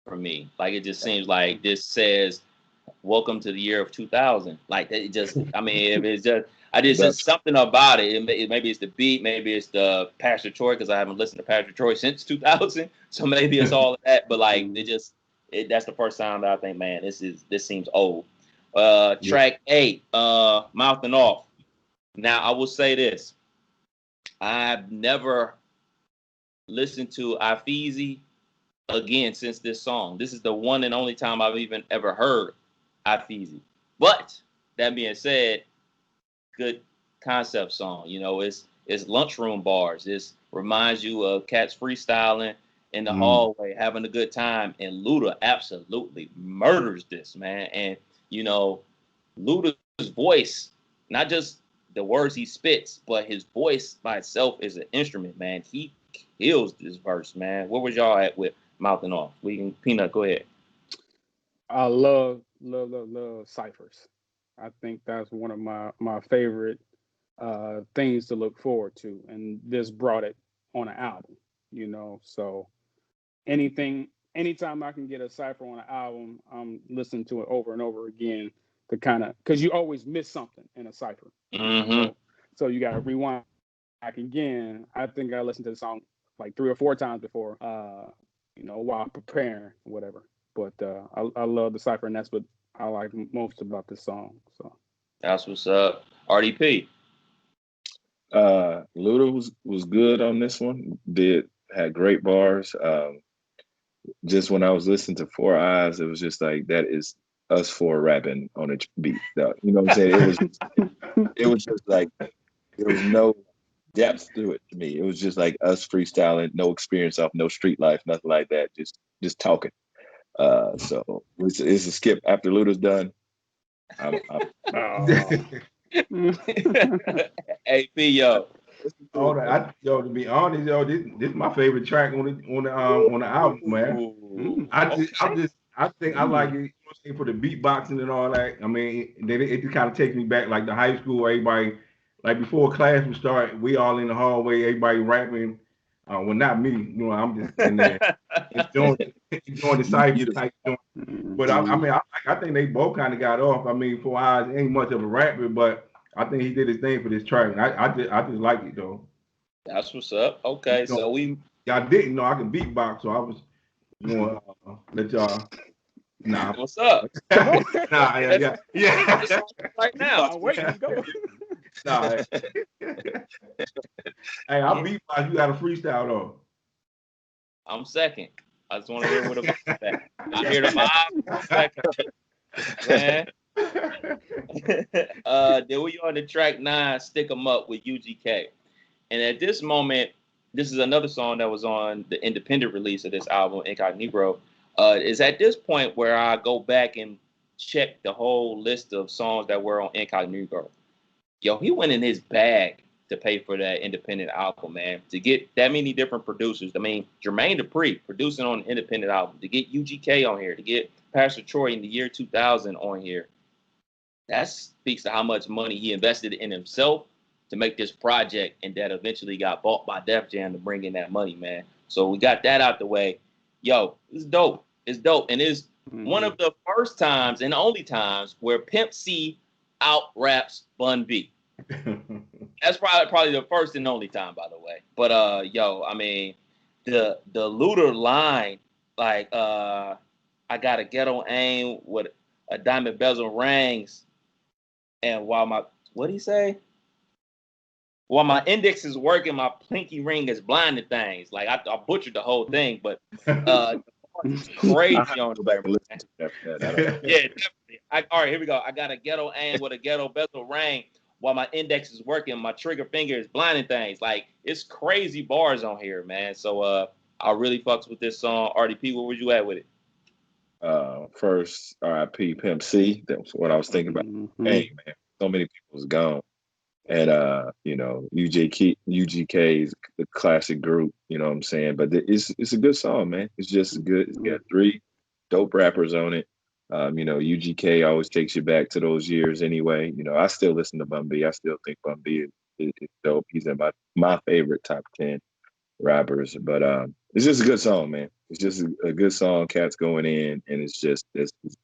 for me. Like it just seems like this says welcome to the year of 2000. Like it just, I mean, if it's just something about it. Maybe it's the beat, maybe it's the Pastor Troy because I haven't listened to Pastor Troy since 2000. So maybe it's all of that. But like that's the first time that I think, man, this seems old. Track 8, Mouthing Off. Now I will say this: I've never listened to Ifeezy again since this song. This is the one and only time I've even ever heard Ifeezy. But that being said, good concept song. It's lunchroom bars. It reminds you of cats freestyling in the hallway, having a good time. And Luda absolutely murders this, man. And Luda's voice, not just the words he spits, but his voice by itself is an instrument, man. He kills this verse, man. Where was y'all at with Mouthing Off? We can Peanut, go ahead. I love ciphers. I think that's one of my favorite things to look forward to, and this brought it on an album. So anytime I can get a cipher on an album, I'm listening to it over and over again to kind of because you always miss something in a cipher. Mm-hmm. So you got to rewind back again. I think I listened to the song like 3 or 4 times before, while preparing whatever. But I love the cipher, and that's what I like most about this song. So That's what's up. RDP. Luda was good on this one. Had great bars. Just when I was listening to Four Eyes, it was just like that is us four rapping on a beat. You know what I'm saying? It was just like there was no depth to it to me. It was just like us freestyling, no experience off, no street life, nothing like that. Just talking. So it's a skip after Luda's done. I'm Oh. AP, yo. All right, to be honest, this is my favorite track on the album, man. Ooh, I think I like it, you know what I'm saying, for the beatboxing and all that. I mean, it just kind of takes me back like the high school, everybody, like before class would start, we all in the hallway, everybody rapping. Well, not me, you know, I'm just in there enjoying, enjoying the cipher beautiful. type joint. But I mean, I think they both kind of got off. I mean, Four Eyes ain't much of a rapper, but I think he did his thing for this track. I just like it though. That's what's up. Okay, You know, so we y'all didn't know I can beatbox, so I was going let y'all. Nah, what's up? Come on. nah, Let's yeah. let's right now. I'm waiting. Go. Nah, hey, I beatbox. You got a freestyle though. I'm second. I just want to hear what about that. I hear the vibe. Second, man. Then we on the track 9, Stick 'em Up with UGK. And at this moment, this is another song that was on the independent release of this album, Incognito. Is at this point where I go back and check the whole list of songs that were on Incognito. Yo, he went in his bag to pay for that independent album, man. To get that many different producers. I mean, Jermaine Dupri producing on an independent album. To get UGK on here. To get Pastor Troy in the year 2000 on here. That speaks to how much money he invested in himself to make this project, and that eventually got bought by Def Jam to bring in that money, man. So we got that out the way. Yo, it's dope. It's dope. And it's one of the first times and only times where Pimp C out raps Bun B. That's probably the first and only time, by the way. But yo, I mean, the Luda line, like I got a ghetto aim with a diamond bezel rings, and while my what'd he say? While my index is working, my pinky ring is blinding things. Like I butchered the whole thing, but it's crazy on Go there. back and listen to that. Yeah, definitely. All right, here we go. I got a ghetto aim with a ghetto bezel ring. While my index is working, my trigger finger is blinding things. Like it's crazy bars on here, man. So I really fucks with this song. RDP, where was you at with it? First, RIP Pimp C. That's what I was thinking about. Hey man, so many people's gone. And UGK is a classic group, you know what I'm saying? But it's a good song, man. It's just good. It's got 3 dope rappers on it. UGK always takes you back to those years anyway. You know, I still listen to Bun B. I still think Bun B is dope. He's in my favorite top 10 rappers. But it's just a good song, man. It's just a good song. Cats going in, and it's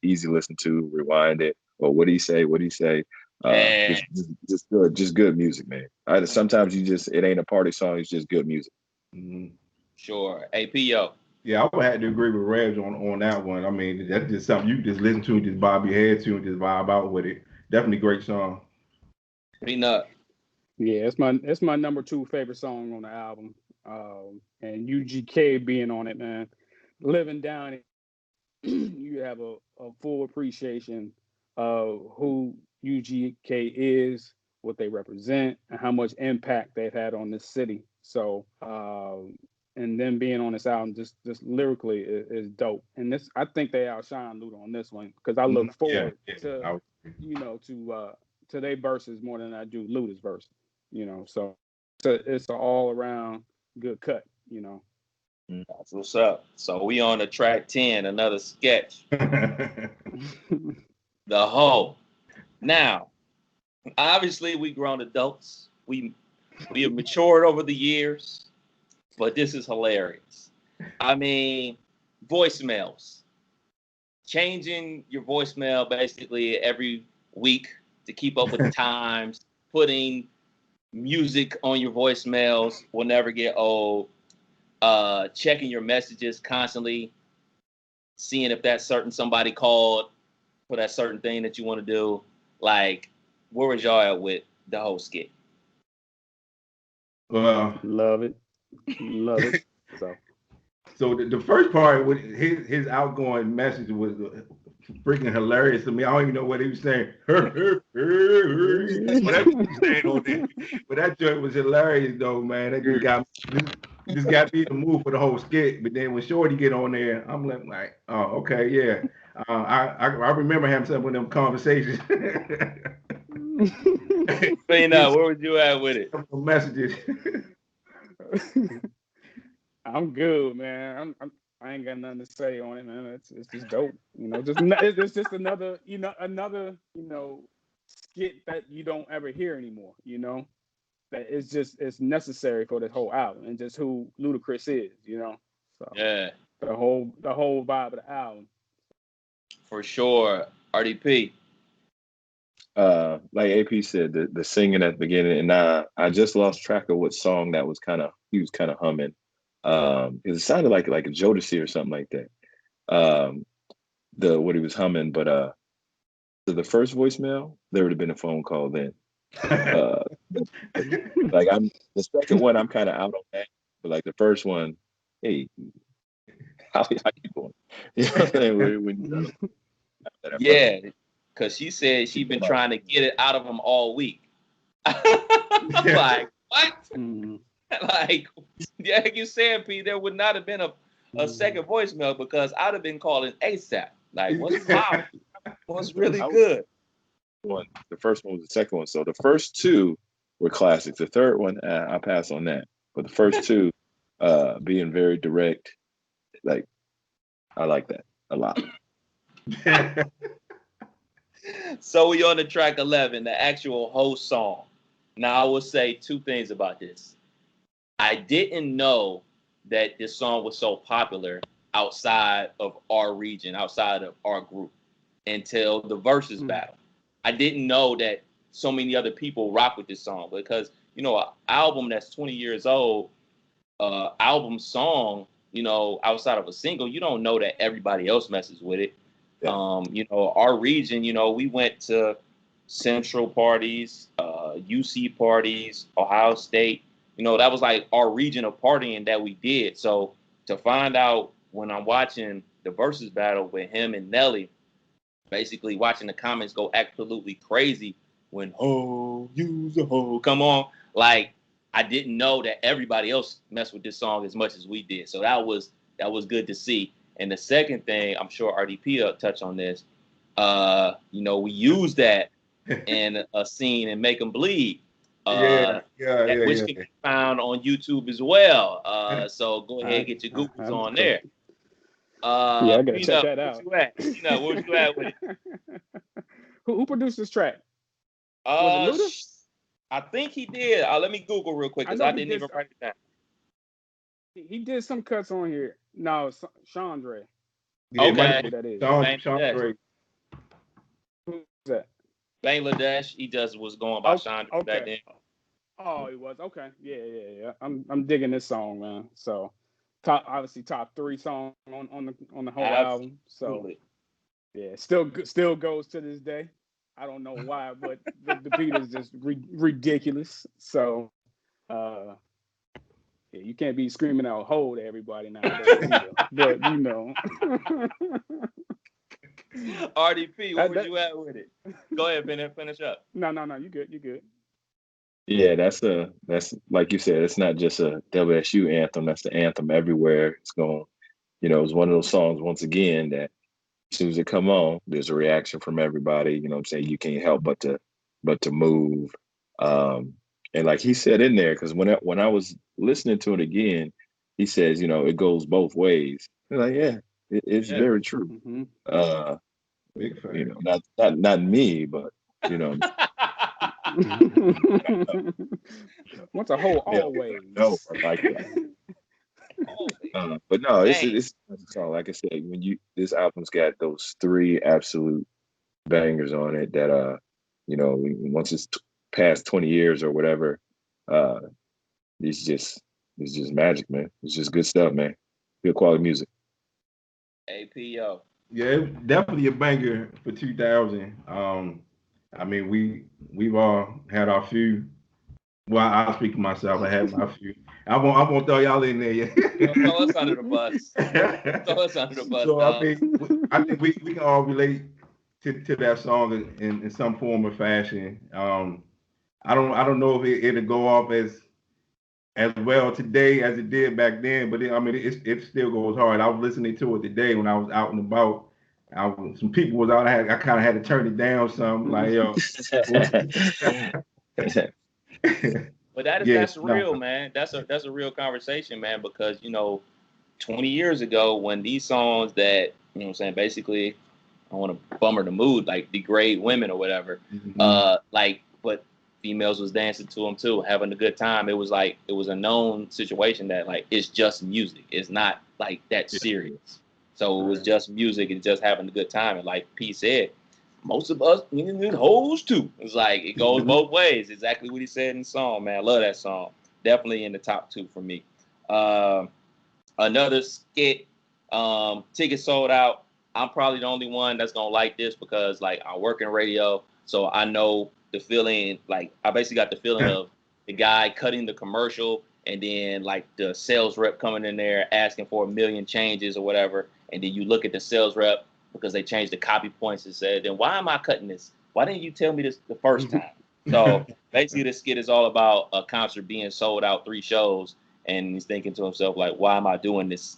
easy to listen to. Rewind it. Or what do you say? What do you say? Just good music, man. Sometimes it ain't a party song. It's just good music. Mhm. Sure. APO. Yeah, I would have to agree with Reg on that one. I mean, that's just something you just listen to and just bob your head to and just vibe out with it. Definitely great song. Peanut. Yeah, it's my number 2 favorite song on the album. And UGK being on it, man. Living down it, you have a full appreciation of who UGK is, what they represent, and how much impact they've had on this city. So, and then being on this album, just lyrically is dope. And this, I think they outshine Luda on this one because I look forward to to their verses more than I do Luda's verse. So it's an all around good cut. That's what's up. So we on the track 10, another sketch. The Hoe. Now, obviously we grown adults. We have matured over the years, but this is hilarious. I mean, voicemails. Changing your voicemail basically every week to keep up with the times, putting music on your voicemails will never get old. Checking your messages constantly, seeing if that certain somebody called for that certain thing that you want to do. Like, where was y'all at with the whole skit? Love it. So the first part with his outgoing message was freaking hilarious to me. I don't even know what he was saying. Whatever he was saying on there. But that joint was hilarious though, man. That just got me in the mood for the whole skit. But then when Shorty get on there, I'm like, oh, okay, yeah. I remember having some of them conversations. Where would you at with it? Messages. I'm good, man. I ain't got nothing to say on it, man. It's just dope, it's just another skit that you don't ever hear anymore. That it's necessary for this whole album and just who Ludacris is. So yeah, the whole vibe of the album. For sure, RDP. Like AP said, the singing at the beginning, and I just lost track of what song that was he was kind of humming. It sounded like a Jodeci or something like that. What he was humming, but to the first voicemail, there would have been a phone call then. Like the second one, I'm kind of out on that, but like the first one, hey, how you doing? You know what I'm saying? Yeah, because she said she's been trying to get it out of him all week. Like what? Mm-hmm. Like, yeah, like you said, P, there would not have been a second voicemail because I'd have been calling ASAP. Like, what's popping? What's really good? The first one was the second one. So the first two were classics. The third one, I'll pass on that. But the first two, being very direct, like I like that a lot. So we on the track 11, the actual whole song. Now I will say two things about this. I didn't know that this song was so popular outside of our region, outside of our group, until the versus battle. I didn't know that so many other people rock with this song because, an album that's 20 years old, album song, outside of a single, you don't know that everybody else messes with it. Yeah. Our region, we went to Central parties, UC parties, Ohio State. That was like our region of partying that we did. So to find out when I'm watching the versus battle with him and Nelly, basically watching the comments go absolutely crazy when use a hoe, come on. Like, I didn't know that everybody else messed with this song as much as we did. So that was good to see. And the second thing, I'm sure RDP will touch on this, we use that in a scene and Make Them Bleed. Which can be found on YouTube as well. So go ahead and get your Googles on there. I gotta check that out. Where you at with it? Who produced this track? Was it Luda? I think he did. Let me Google real quick because I didn't even write it down. He did some cuts on here. No, Chandre. Okay. Who that is. Chandre. Who's that? Bangladesh. He just was going by Chandre back then. Oh, he was. Okay. Yeah. I'm digging this song, man. So obviously top 3 song on the whole album. So yeah, still goes to this day. I don't know why, but the beat is just ridiculous. So yeah, you can't be screaming out "hold" to everybody nowadays, but RDP, where was you at with it? Go ahead, finish up. No, you good. Yeah, that's like you said, it's not just a WSU anthem. That's the anthem everywhere. It's going, it's one of those songs once again that as soon as it come on, there's a reaction from everybody. You know what I'm saying? You can't help but to move. And like he said in there, because when I was listening to it again, he says, it goes both ways. I'm like, yeah, it's very true. Mm-hmm. Big fan. Not me, but What's a whole always? No, I like that. But no, it's like I said, this album's got those 3 absolute bangers on it that once it's past 20 years or whatever, it's just magic, man. It's just good stuff, man. Good quality music. APO. Yeah, definitely a banger for 2000. I mean, we've all had our few. Well, I'll speak for myself. I had my few. I won't throw y'all in there yet. Don't throw us under the bus. Throw us under the bus, So dog. I think we can all relate to that song in some form or fashion. I don't know if it'll go off as well today as it did back then, but I mean it still goes hard. I was listening to it today when I was out and about. Some people was out. I kind of had to turn it down some. Like yo, But yeah, that's no, real, man. That's a real conversation, man, because 20 years ago when these songs that, what I'm saying, basically I want to bummer the mood, like degrade women or whatever. But females was dancing to them too, having a good time. It was a known situation that like it's just music. It's not like that serious. So it was just music and just having a good time. And like P said, most of us need hoes too. It's like it goes both ways. Exactly what he said in the song, man. I love that song. Definitely in the top two for me. Another skit, tickets sold out. I'm probably the only one that's gonna like this because like I work in radio, so I know the feeling. Like I basically got the feeling of the guy cutting the commercial and then like the sales rep coming in there asking for a million changes or whatever, and then you look at the sales rep because they changed the copy points and said, then why am I cutting this? Why didn't you tell me this the first time? So basically, the skit is all about a concert being sold out 3 shows, and he's thinking to himself like, why am I doing this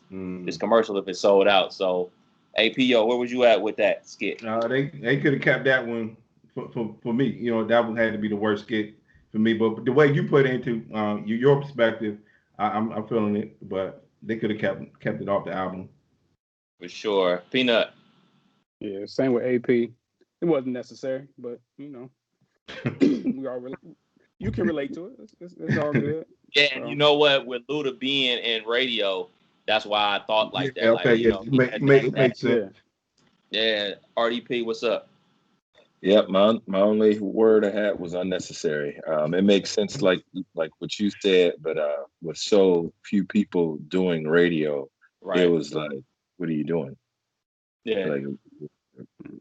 commercial if it's sold out? So, APO, where was you at with that skit? they could have kept that one for me. That one had to be the worst skit for me. But the way you put it into your perspective, I'm feeling it. But they could have kept it off the album. For sure. Peanut. Yeah, same with AP. It wasn't necessary, but we all you can relate to it. It's all good. Yeah, and you know what? With Luda being in radio, that's why I thought like that. Okay, Like, it makes sense. Yeah, RDP, what's up? Yep, my only word I had was unnecessary. It makes sense, like what you said, but with so few people doing radio, Right. it was like, what are you doing? Yeah. Like,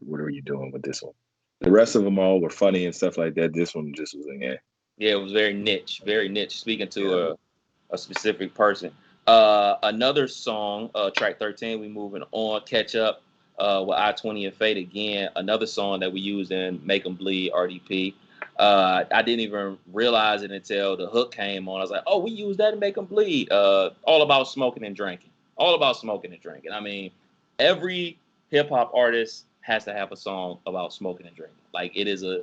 what are you doing with this one? The rest of them all were funny and stuff like that. This one just was like, eh. Yeah, it was very niche, speaking to a specific person. Another song, track 13, we moving on, Catch Up with I-20 and Fate again. Another song that we used in Make 'Em Bleed, RDP. I didn't even realize it until the hook came on. I was like, oh, we used that to Make 'Em Bleed. All about smoking and drinking. All about smoking and drinking. I mean, every hip-hop artist has to have a song about smoking and drinking. Like, it is a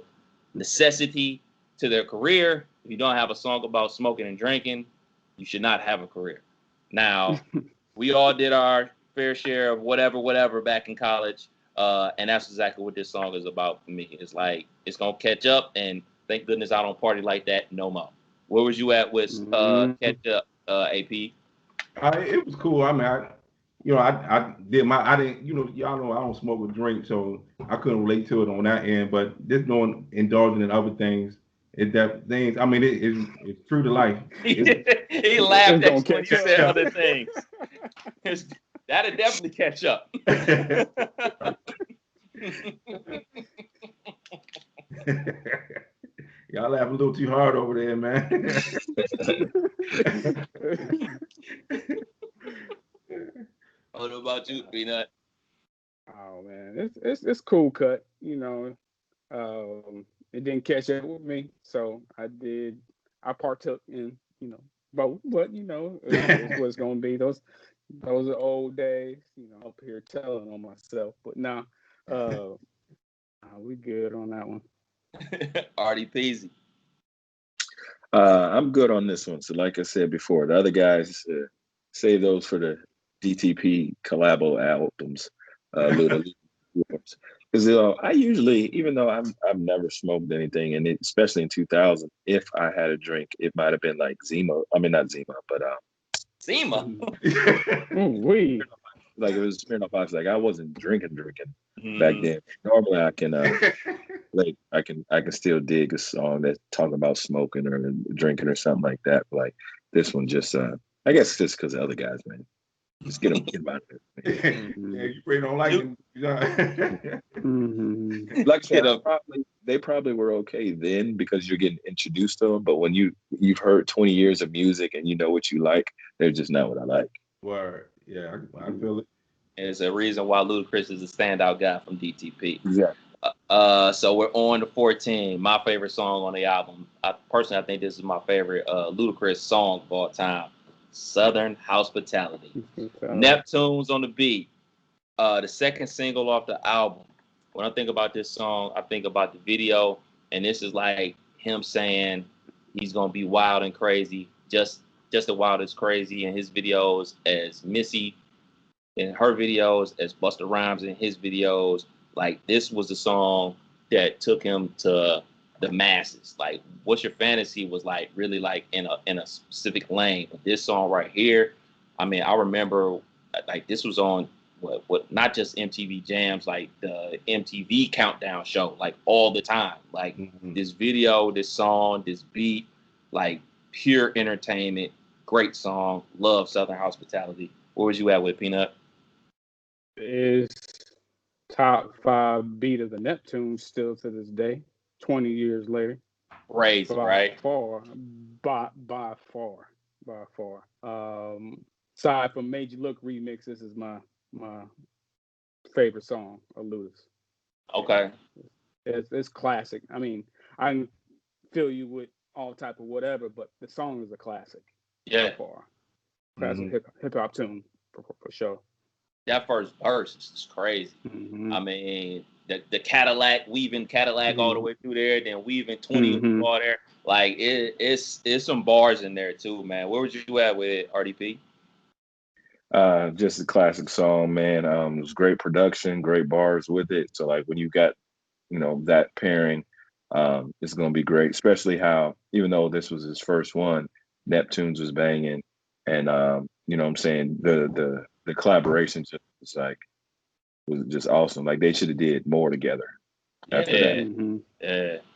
necessity to their career. If you don't have a song about smoking and drinking, you should not have a career. Now, we all did our fair share of whatever back in college, and that's exactly what this song is about for me. It's like it's gonna catch up, and thank goodness I don't party like that no more. Where was you at with Catch Up, AP? It was cool. I mean, I did I didn't, y'all know I don't smoke or drink, so I couldn't relate to it on that end. But just doing indulging in other things, I mean, it's true to life. He laughed at you when you said other things. That'll definitely catch up. Y'all laugh a little too hard over there, man. What about you, Peanut? Oh man, it's cool cut. It didn't catch up with me, so I partook in both. But it's what it's gonna be. Those are old days. Up here telling on myself, but now, we good on that one. Artie Peasy. I'm good on this one. So, like I said before, the other guys save those for the DTP collabo albums, because I usually, even though I've never smoked anything, and especially in 2000, if I had a drink, it might have been like Zima. I mean, not Zima, but Zima. We like it was Smirnoff Ice. Like I wasn't drinking back then. Normally, I can like I can still dig a song that's talking about smoking or drinking or something like that. But like this one, just I guess just because the other guys, man. Just get them out of there. Yeah, you probably don't like him. Like I said, they probably were okay then because you're getting introduced to them. But when you've heard 20 years of music and you know what you like, they're just not what I like. Word. Yeah, I feel it. It's a reason why Ludacris is a standout guy from DTP. Exactly. So we're on to 14. My favorite song on the album. I think this is my favorite Ludacris song of all time. Southern Hospitality. Neptune's on the beat. The second single off the album. When I think about this song, I think about the video, and this is like him saying he's gonna be wild and crazy, just as wild as crazy in his videos as Missy in her videos, as Busta Rhymes in his videos. Like, this was the song that took him to the masses. Like, What's Your Fantasy was like really like in a specific lane. But this song right here, I mean, I remember like this was on what not just MTV Jams, like the MTV Countdown show, like all the time. Like this video, this song, this beat, like pure entertainment. Great song. Love Southern Hospitality. Where was you at with Peanut? Is top 5 beat of the Neptune still to this day, 20 years later. Crazy, right? By far. Aside from Made You Look remix, this is my favorite song of Ludacris. Okay. It's classic. I mean, I can fill you with all type of whatever, but the song is a classic. Yeah. By far. Classic hip hop tune for sure. That first verse is just crazy. I mean, the Cadillac, weaving Cadillac all the way through there, then weaving 20 all there. Like, it's some bars in there too, man. Where would you at with it, RDP? Just a classic song, man. It was great production, great bars with it. So like when you got, that pairing, it's gonna be great. Especially how, even though this was his first one, Neptune's was banging, and you know what I'm saying, the collaboration was just awesome. Like they should have did more together after that.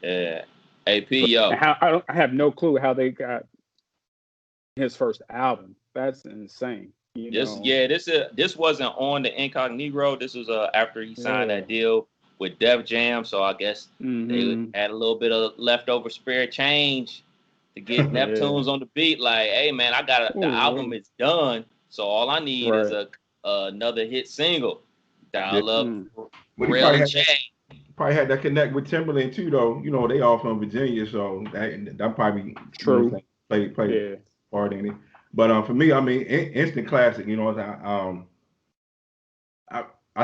Yeah. AP, yo. I have no clue how they got his first album. That's insane. This wasn't on the Incognito. This was after he signed that deal with Def Jam. So I guess they had a little bit of leftover spare change to get Neptunes on the beat. Like, hey man, the album is done. So all I need is another hit single. Dial up, Real and Chain. Probably had that connect with Timberland too, though. They all from Virginia, so that probably true. Played part in it. But for me, I mean, instant classic. I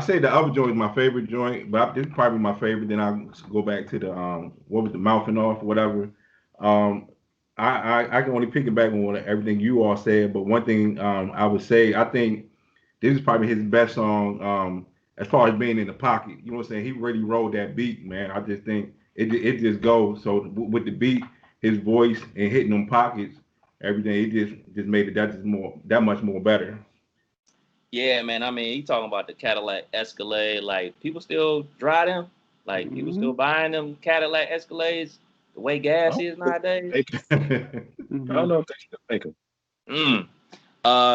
say the other joint is my favorite joint, but this is probably my favorite. Then I'll go back to the what was the Mouthing Off, whatever. I can only piggyback on everything you all said, but one thing I would say, I think this is probably his best song as far as being in the pocket. You know what I'm saying? He really rolled that beat, man. I just think it just goes. So with the beat, his voice, and hitting them pockets, everything, it just made it that much more better. Yeah, man. I mean, he talking about the Cadillac Escalade. Like, people still drive them. Like, people still buying them Cadillac Escalades the way gas is nowadays. I don't know if they still make them.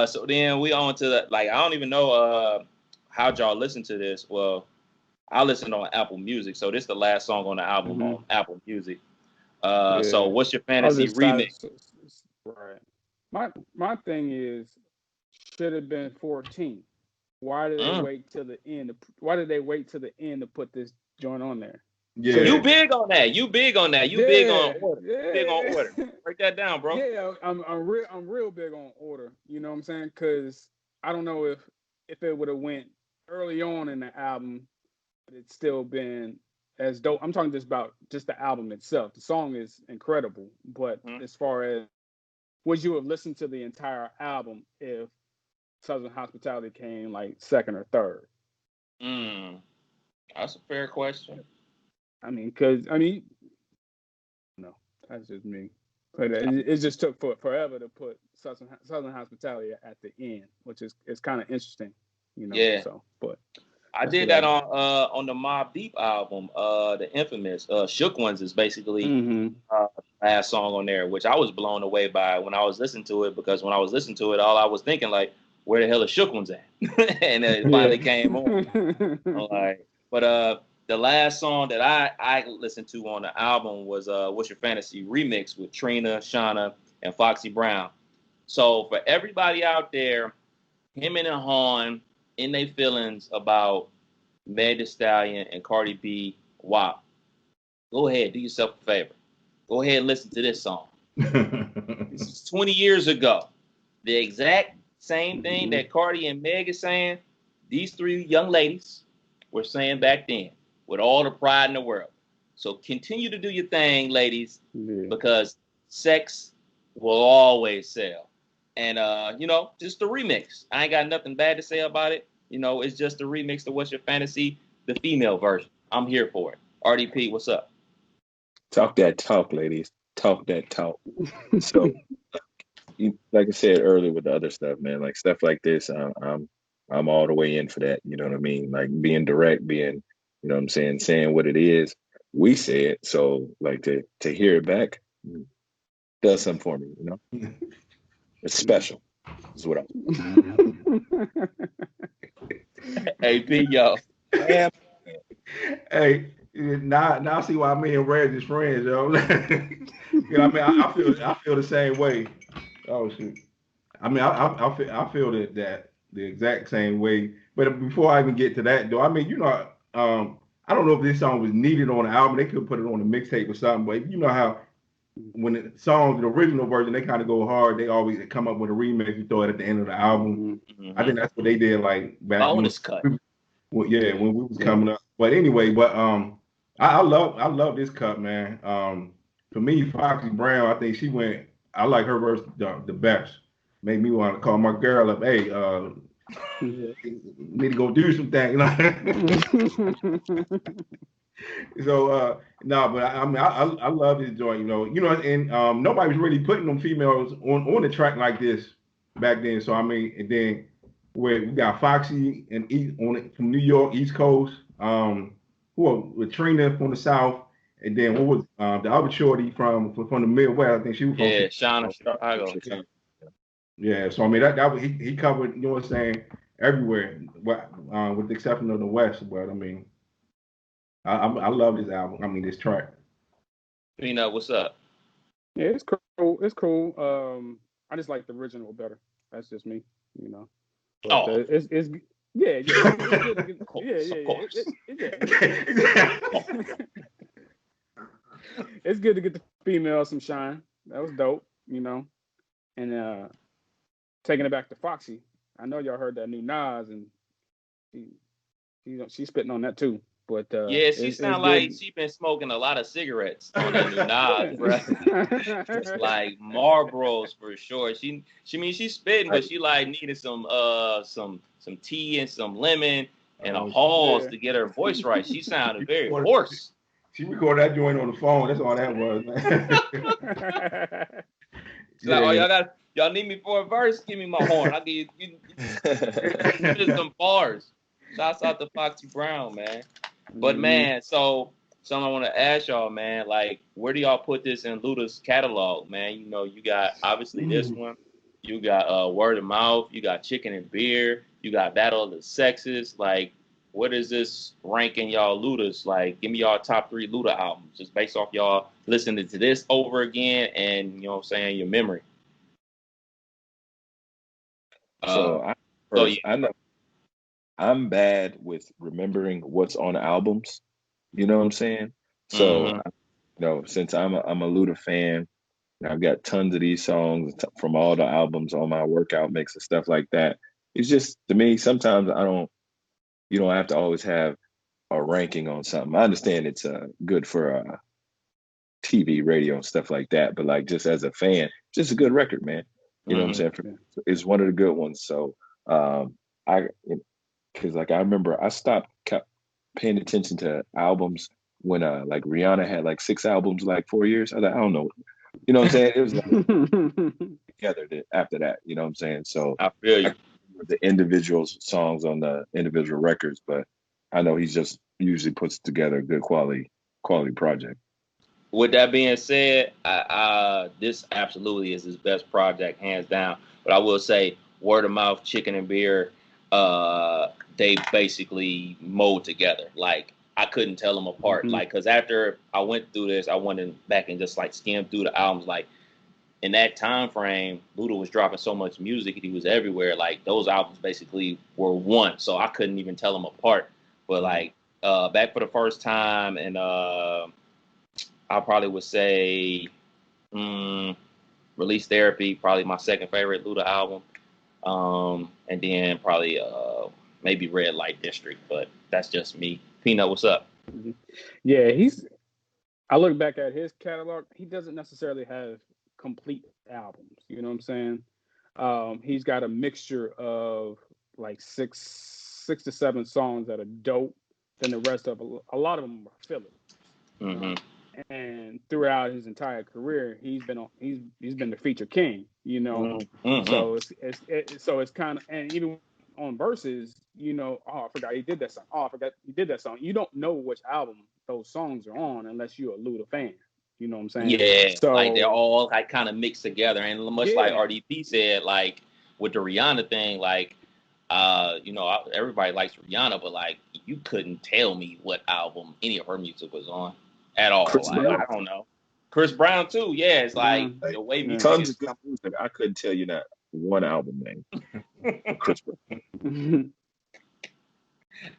So then we on to the, like, I don't even know how y'all listen to this. Well, I listened on Apple Music. So this is the last song on the album on Apple Music. So What's Your Fantasy remix? Right. My thing is, should have been 14. Why did they wait till the end? Why did they wait till the end to put this joint on there? Yeah. So you big on that. You big on order. Yeah. Big on order. Break that down, bro. Yeah, I'm real big on order. You know what I'm saying? Because I don't know if it would have went early on in the album, but it's still been as dope. I'm talking just about just the album itself. The song is incredible, but as far as would you have listened to the entire album if Southern Hospitality came like second or third? That's a fair question. No, that's just me. But it just took forever to put Southern Hospitality at the end, which is kind of interesting, Yeah. So, but I did that on the Mobb Deep album, the infamous Shook Ones is basically the last song on there, which I was blown away by when I was listening to it, because when I was listening to it, all I was thinking, like, where the hell are Shook Ones at? And it finally came on. Like, but the last song that I listened to on the album was What's Your Fantasy remix with Trina, Shauna, and Foxy Brown. So for everybody out there, him and Han in their feelings about Meg Thee Stallion and Cardi B, WAP, go ahead, do yourself a favor. Go ahead and listen to this song. This is 20 years ago. The exact same thing that Cardi and Meg is saying, these three young ladies were saying back then with all the pride in the world. So continue to do your thing, ladies, because sex will always sell. And, just the remix. I ain't got nothing bad to say about it. It's just a remix to What's Your Fantasy, the female version. I'm here for it. RDP, what's up? Talk that talk, ladies. Talk that talk. So, like I said earlier with the other stuff, man, like stuff like this, I'm all the way in for that. You know what I mean? Like being direct, being, you know what I'm saying what it is. We say it, so like to hear it back does something for me. It's special. Is what I'm. Hey, P, yo. Hey, now I see why me and Reggie is friends, yo. I feel the same way. Oh shoot. I feel that the exact same way. But before I even get to that, though, I don't know if this song was needed on the album. They could put it on a mixtape or something. But you know how when the original version, they kind of go hard. They always come up with a remix and throw it at the end of the album. Mm-hmm. I think that's what they did, like back bonus cut. When we was coming up. But anyway, I love this cut, man. For me, Foxy Brown, I think I like her verse the best. Made me want to call my girl up. Hey, need to go do some things. So but I love this joint. And nobody's really putting them females on the track like this back then. So and then where we got Foxy and from New York, East Coast. With Trina from the South. And then what was the other shorty from the Midwest? I think she was from Chicago. Yeah, so that he covered, you know what I'm saying, everywhere, with the exception of the West. But I love this album. This track. What's up? Yeah, it's cool. It's cool. I just like the original better. That's just me, But, it's yeah. Of course. It's good to get the female some shine. That was dope, And taking it back to Foxy, I know y'all heard that new Nas, and she's spitting on that too. But she sound like she been smoking a lot of cigarettes on that new Nas, bro. It's like Marlboros for sure. She's spitting, but she like needed some tea and some lemon and a Halls to get her voice right. She sounded very hoarse. She recorded that joint on the phone. That's all that was, man. She's like, y'all need me for a verse? Give me my horn. I'll give you some bars. Shouts out to Foxy Brown, man. But man, so something I want to ask y'all, man, like, where do y'all put this in Luda's catalog, man? You got obviously this one. You got Word of Mouth. You got Chicken and Beer. You got Battle of the Sexes. Like, what is this ranking y'all Luda's? Like, give me y'all top 3 Luda albums, just based off y'all listening to this over again and, you know what I'm saying, your memory. I know I'm bad with remembering what's on albums. You know what I'm saying? So, since I'm a Luda fan, I've got tons of these songs from all the albums on my workout mix and stuff like that. It's just, to me, sometimes you don't have to always have a ranking on something. I understand it's good for TV, radio, and stuff like that, but like just as a fan, just a good record, man. You know what I'm saying? It's one of the good ones. So because like I remember I stopped paying attention to albums when like Rihanna had like 6 albums like 4 years. I don't know. You know what I'm saying? It was like together after that. You know what I'm saying? So I feel you. The individual songs on the individual records, but I know he just usually puts together a good quality project. With that being said, this absolutely is his best project, hands down. But I will say, Word of Mouth, Chicken and Beer, they basically mold together. Like I couldn't tell them apart. Mhm. Like because after I went through this, I went back and just like skimmed through the albums. Like in that time frame, Luda was dropping so much music and he was everywhere. Like those albums basically were one, so I couldn't even tell them apart. But like back for the first time, and I probably would say Release Therapy, probably my second favorite Luda album. And then probably maybe Red Light District, but that's just me. Peanut, what's up? Yeah, I look back at his catalog, he doesn't necessarily have complete albums. You know what I'm saying? He's got a mixture of like six to seven songs that are dope. Then the rest of a lot of them are filler. Mm-hmm. And throughout his entire career, he's been the feature king. You know, Mm-hmm. so it's kind of, and even on verses, you know, oh, I forgot he did that song. Oh, I forgot he did that song. You don't know which album those songs are on unless you're a Luda fan. You know what I'm saying? Yeah, So like they're all like kind of mixed together, and much like Yeah. RDP said, like with the Rihanna thing, like you know, everybody likes Rihanna, but like you couldn't tell me what album any of her music was on at all. Chris Like Brown. I don't know. Chris Brown too. Yeah, it's like the way music Tons is of good music. I couldn't tell you not one album name. Chris Brown.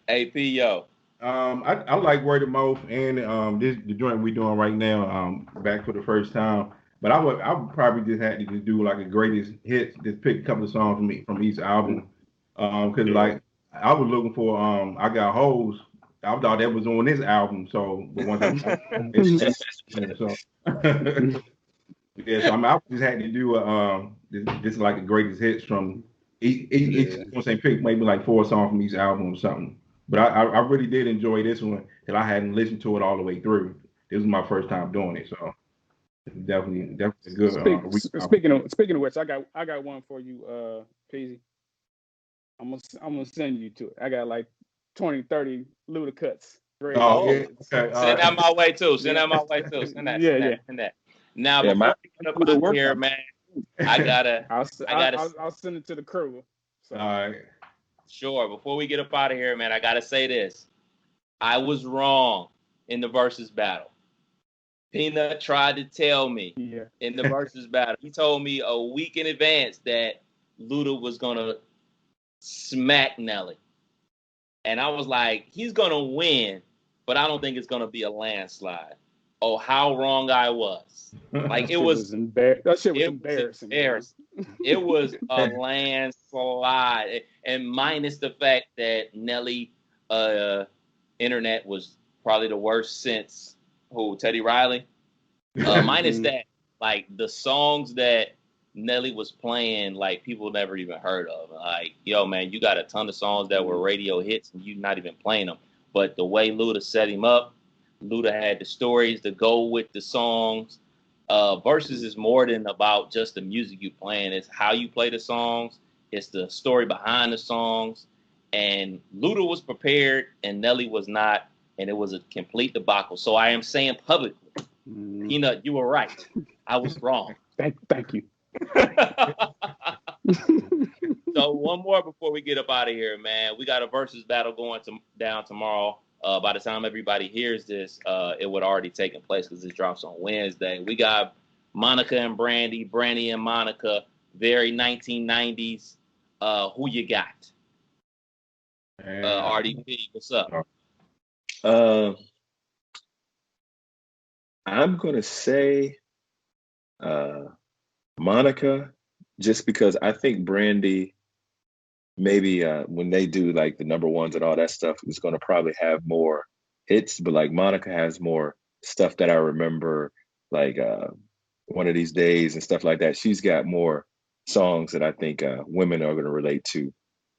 AP yo. I like Word of Mouth and the joint we're doing right now, back for the first time. But I would probably just have to just do like a greatest hits, just pick a couple of songs from each album. Cause like I was looking for I Got Hoes. I thought that was on this album, so but once so yeah, so I just had to do this like the greatest hits from each you know what I'm saying, pick maybe like 4 songs from each album or something. But I really did enjoy this one because I hadn't listened to it all the way through. This was my first time doing it, so definitely a good. Speaking of which, I got one for you, Peasy. I'm gonna send you to it. I got like 20, 30 Luda cuts. Great. Oh yeah, okay. Send that my way too. Send that my way too. Send that. Now before we get up out here, man, I'll send it to the crew. So. All right. Sure. Before we get up out of here, man, I gotta say this. I was wrong in the versus battle. Peanut tried to tell me in the versus battle. He told me a week in advance that Luda was gonna smack Nelly. And I was like, he's gonna win, but I don't think it's gonna be a landslide. Oh, how wrong I was. Like that shit was embarrassing. It was a landslide. And minus the fact that Nelly internet was probably the worst since Teddy Riley. Minus that, like the songs that Nelly was playing, like people never even heard of. Like, yo, man, you got a ton of songs that were radio hits and you not even playing them. But the way Luda set him up, Luda had the stories to go with the songs. Versus is more than about just the music you playing. It's how you play the songs. It's the story behind the songs. And Luda was prepared and Nelly was not. And it was a complete debacle. So I am saying publicly, Peanut, you were right. I was wrong. Thank you. So one more before we get up out of here, man. We got a versus battle going down tomorrow. By the time everybody hears this, it would already taken place because it drops on Wednesday. We got Monica and Brandy, Brandy and Monica, very 1990s. Who you got? RDP, what's up? I'm gonna say Monica, just because I think Brandy, maybe when they do like the number ones and all that stuff, is gonna probably have more hits, but like Monica has more stuff that I remember, like One of These Days and stuff like that. She's got more songs that I think women are gonna relate to.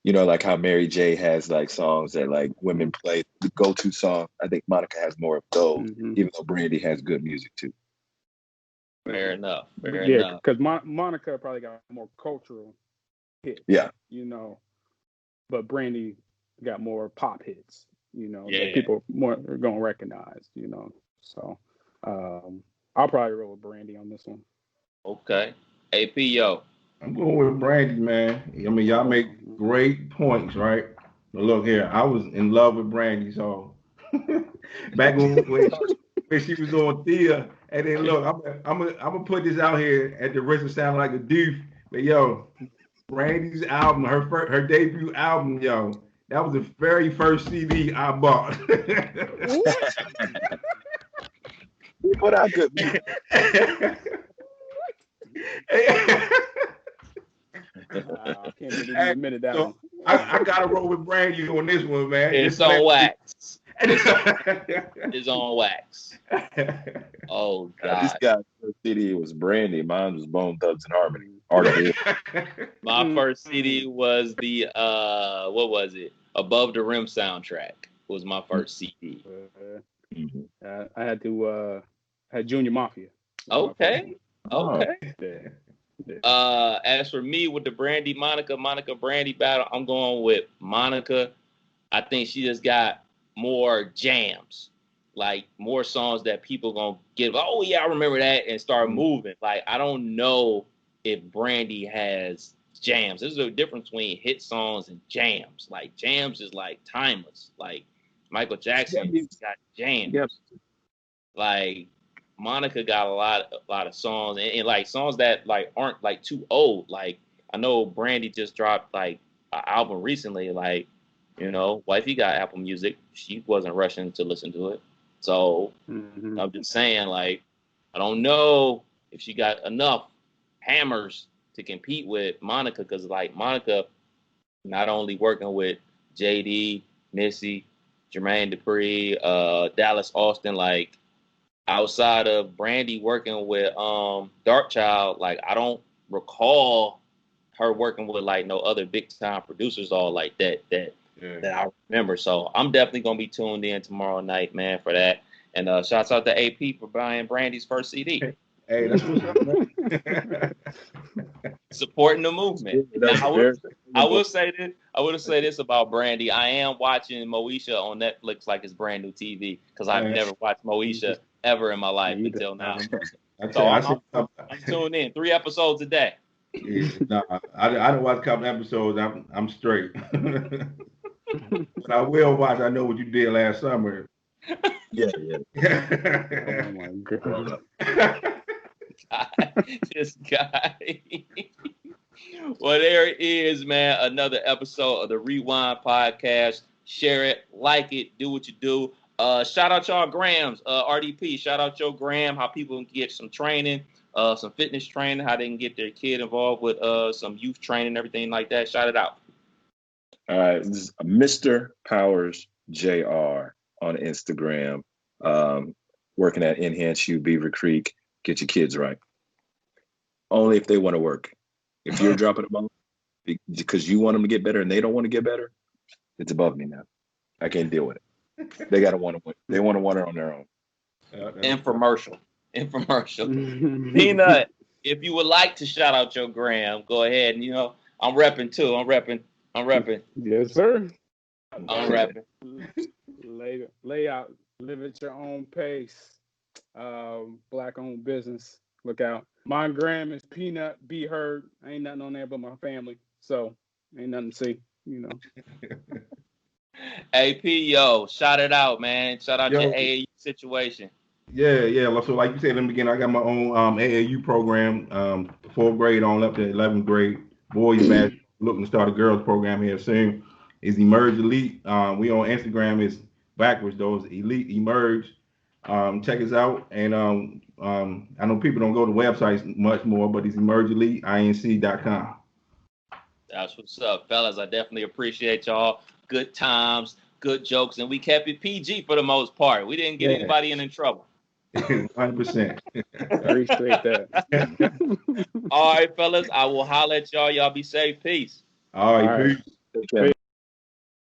You know, like how Mary J has like songs that like women play, the go-to song. I think Monica has more of those, even though Brandy has good music too. Fair enough. Yeah, because Monica probably got more cultural hits. Yeah. You know, but Brandy got more pop hits. You know, Yeah. that people more are gonna recognize. You know, so I'll probably roll with Brandy on this one. Okay. AP, yo. I'm going with Brandy, man. I mean, y'all make great points, right? But look here, I was in love with Brandy, so back when she was on Thea, and then look, I'm gonna put this out here at the risk of sounding like a doof, but yo, Brandy's album, her debut album, yo, that was the very first CD I bought. What I could be. I can't believe you admitted that So one. I gotta roll with Brandy on this one, man. It's on wax. It's on wax. Oh This God. guy's first CD was Brandy. Mine was Bone Thugs and Harmony. Article. My first CD was the what was it? Above the Rim soundtrack was my first CD. I had to had Junior Mafia. Okay. Oh. Okay. As for me with the Brandy Monica Brandy battle, I'm going with Monica. I think she just got more jams, like more songs that people gonna give. Oh yeah, I remember that, and start moving. Like I don't know if Brandy has jams. There's a difference between hit songs and jams. Like jams is like timeless. Like Michael Jackson got jams. Yep. Like Monica got a lot of songs and like songs that like aren't like too old. Like I know Brandy just dropped like an album recently. Like Wifey got Apple Music. She wasn't rushing to listen to it. So I'm just saying, like, I don't know if she got enough hammers to compete with Monica, because like Monica not only working with JD, Missy, Jermaine Dupri, Dallas Austin, like outside of Brandy working with Darkchild, like I don't recall her working with like no other big time producers all like that I remember. So I'm definitely gonna be tuned in tomorrow night, man, for that. And shouts out to AP for buying Brandy's first CD. Hey, that's what's up, man. Supporting the movement. Now, I will say this. I would say this about Brandy. I am watching Moesha on Netflix like it's brand new TV, because I've never watched Moesha ever in my life until now. So I'm tuned in 3 episodes a day. Yeah, nah, I don't watch a couple episodes. I'm straight. But I will watch. I know what you did last summer. Yeah. Oh my God. This guy. Well, there it is, man. Another episode of the Rewind Podcast. Share it, like it, do what you do. Shout out y'all Grams, RDP. Shout out your Gram, how people can get some training, some fitness training, how they can get their kid involved with some youth training, everything like that. Shout it out. All right, this is Mr. Powers JR on Instagram, working at Enhance U Beaver Creek. Get your kids right. Only if they want to work. If you're dropping them off because you want them to get better and they don't want to get better, it's above me now. I can't deal with it. They gotta want to. They want to want it on their own. Infomercial. Peanut, if you would like to shout out your Gram, go ahead. And I'm repping too. I'm repping. Yes, sir. I'm repping. Lay out. Live at your own pace. Black-owned business. Look out. My Gram is Peanut. Be heard. Ain't nothing on there but my family, so ain't nothing to see. Hey, P, shout it out, man. Shout out your AAU situation. Yeah. So like you said in the beginning, I got my own AAU program, 4th grade on up to 11th grade. Boys basketball. Looking to start a girls program here soon. Is Emerge Elite. We on Instagram. Is backwards though. It's Elite Emerge. Check us out. And I know people don't go to websites much more, but it's emergeeliteinc.com. That's what's up, fellas. I definitely appreciate y'all. Good times, good jokes, and we kept it PG for the most part. We didn't get anybody in trouble. 100%. Appreciate that. All right, fellas. I will holler at y'all. Y'all be safe. Peace. All right. Peace. Take care.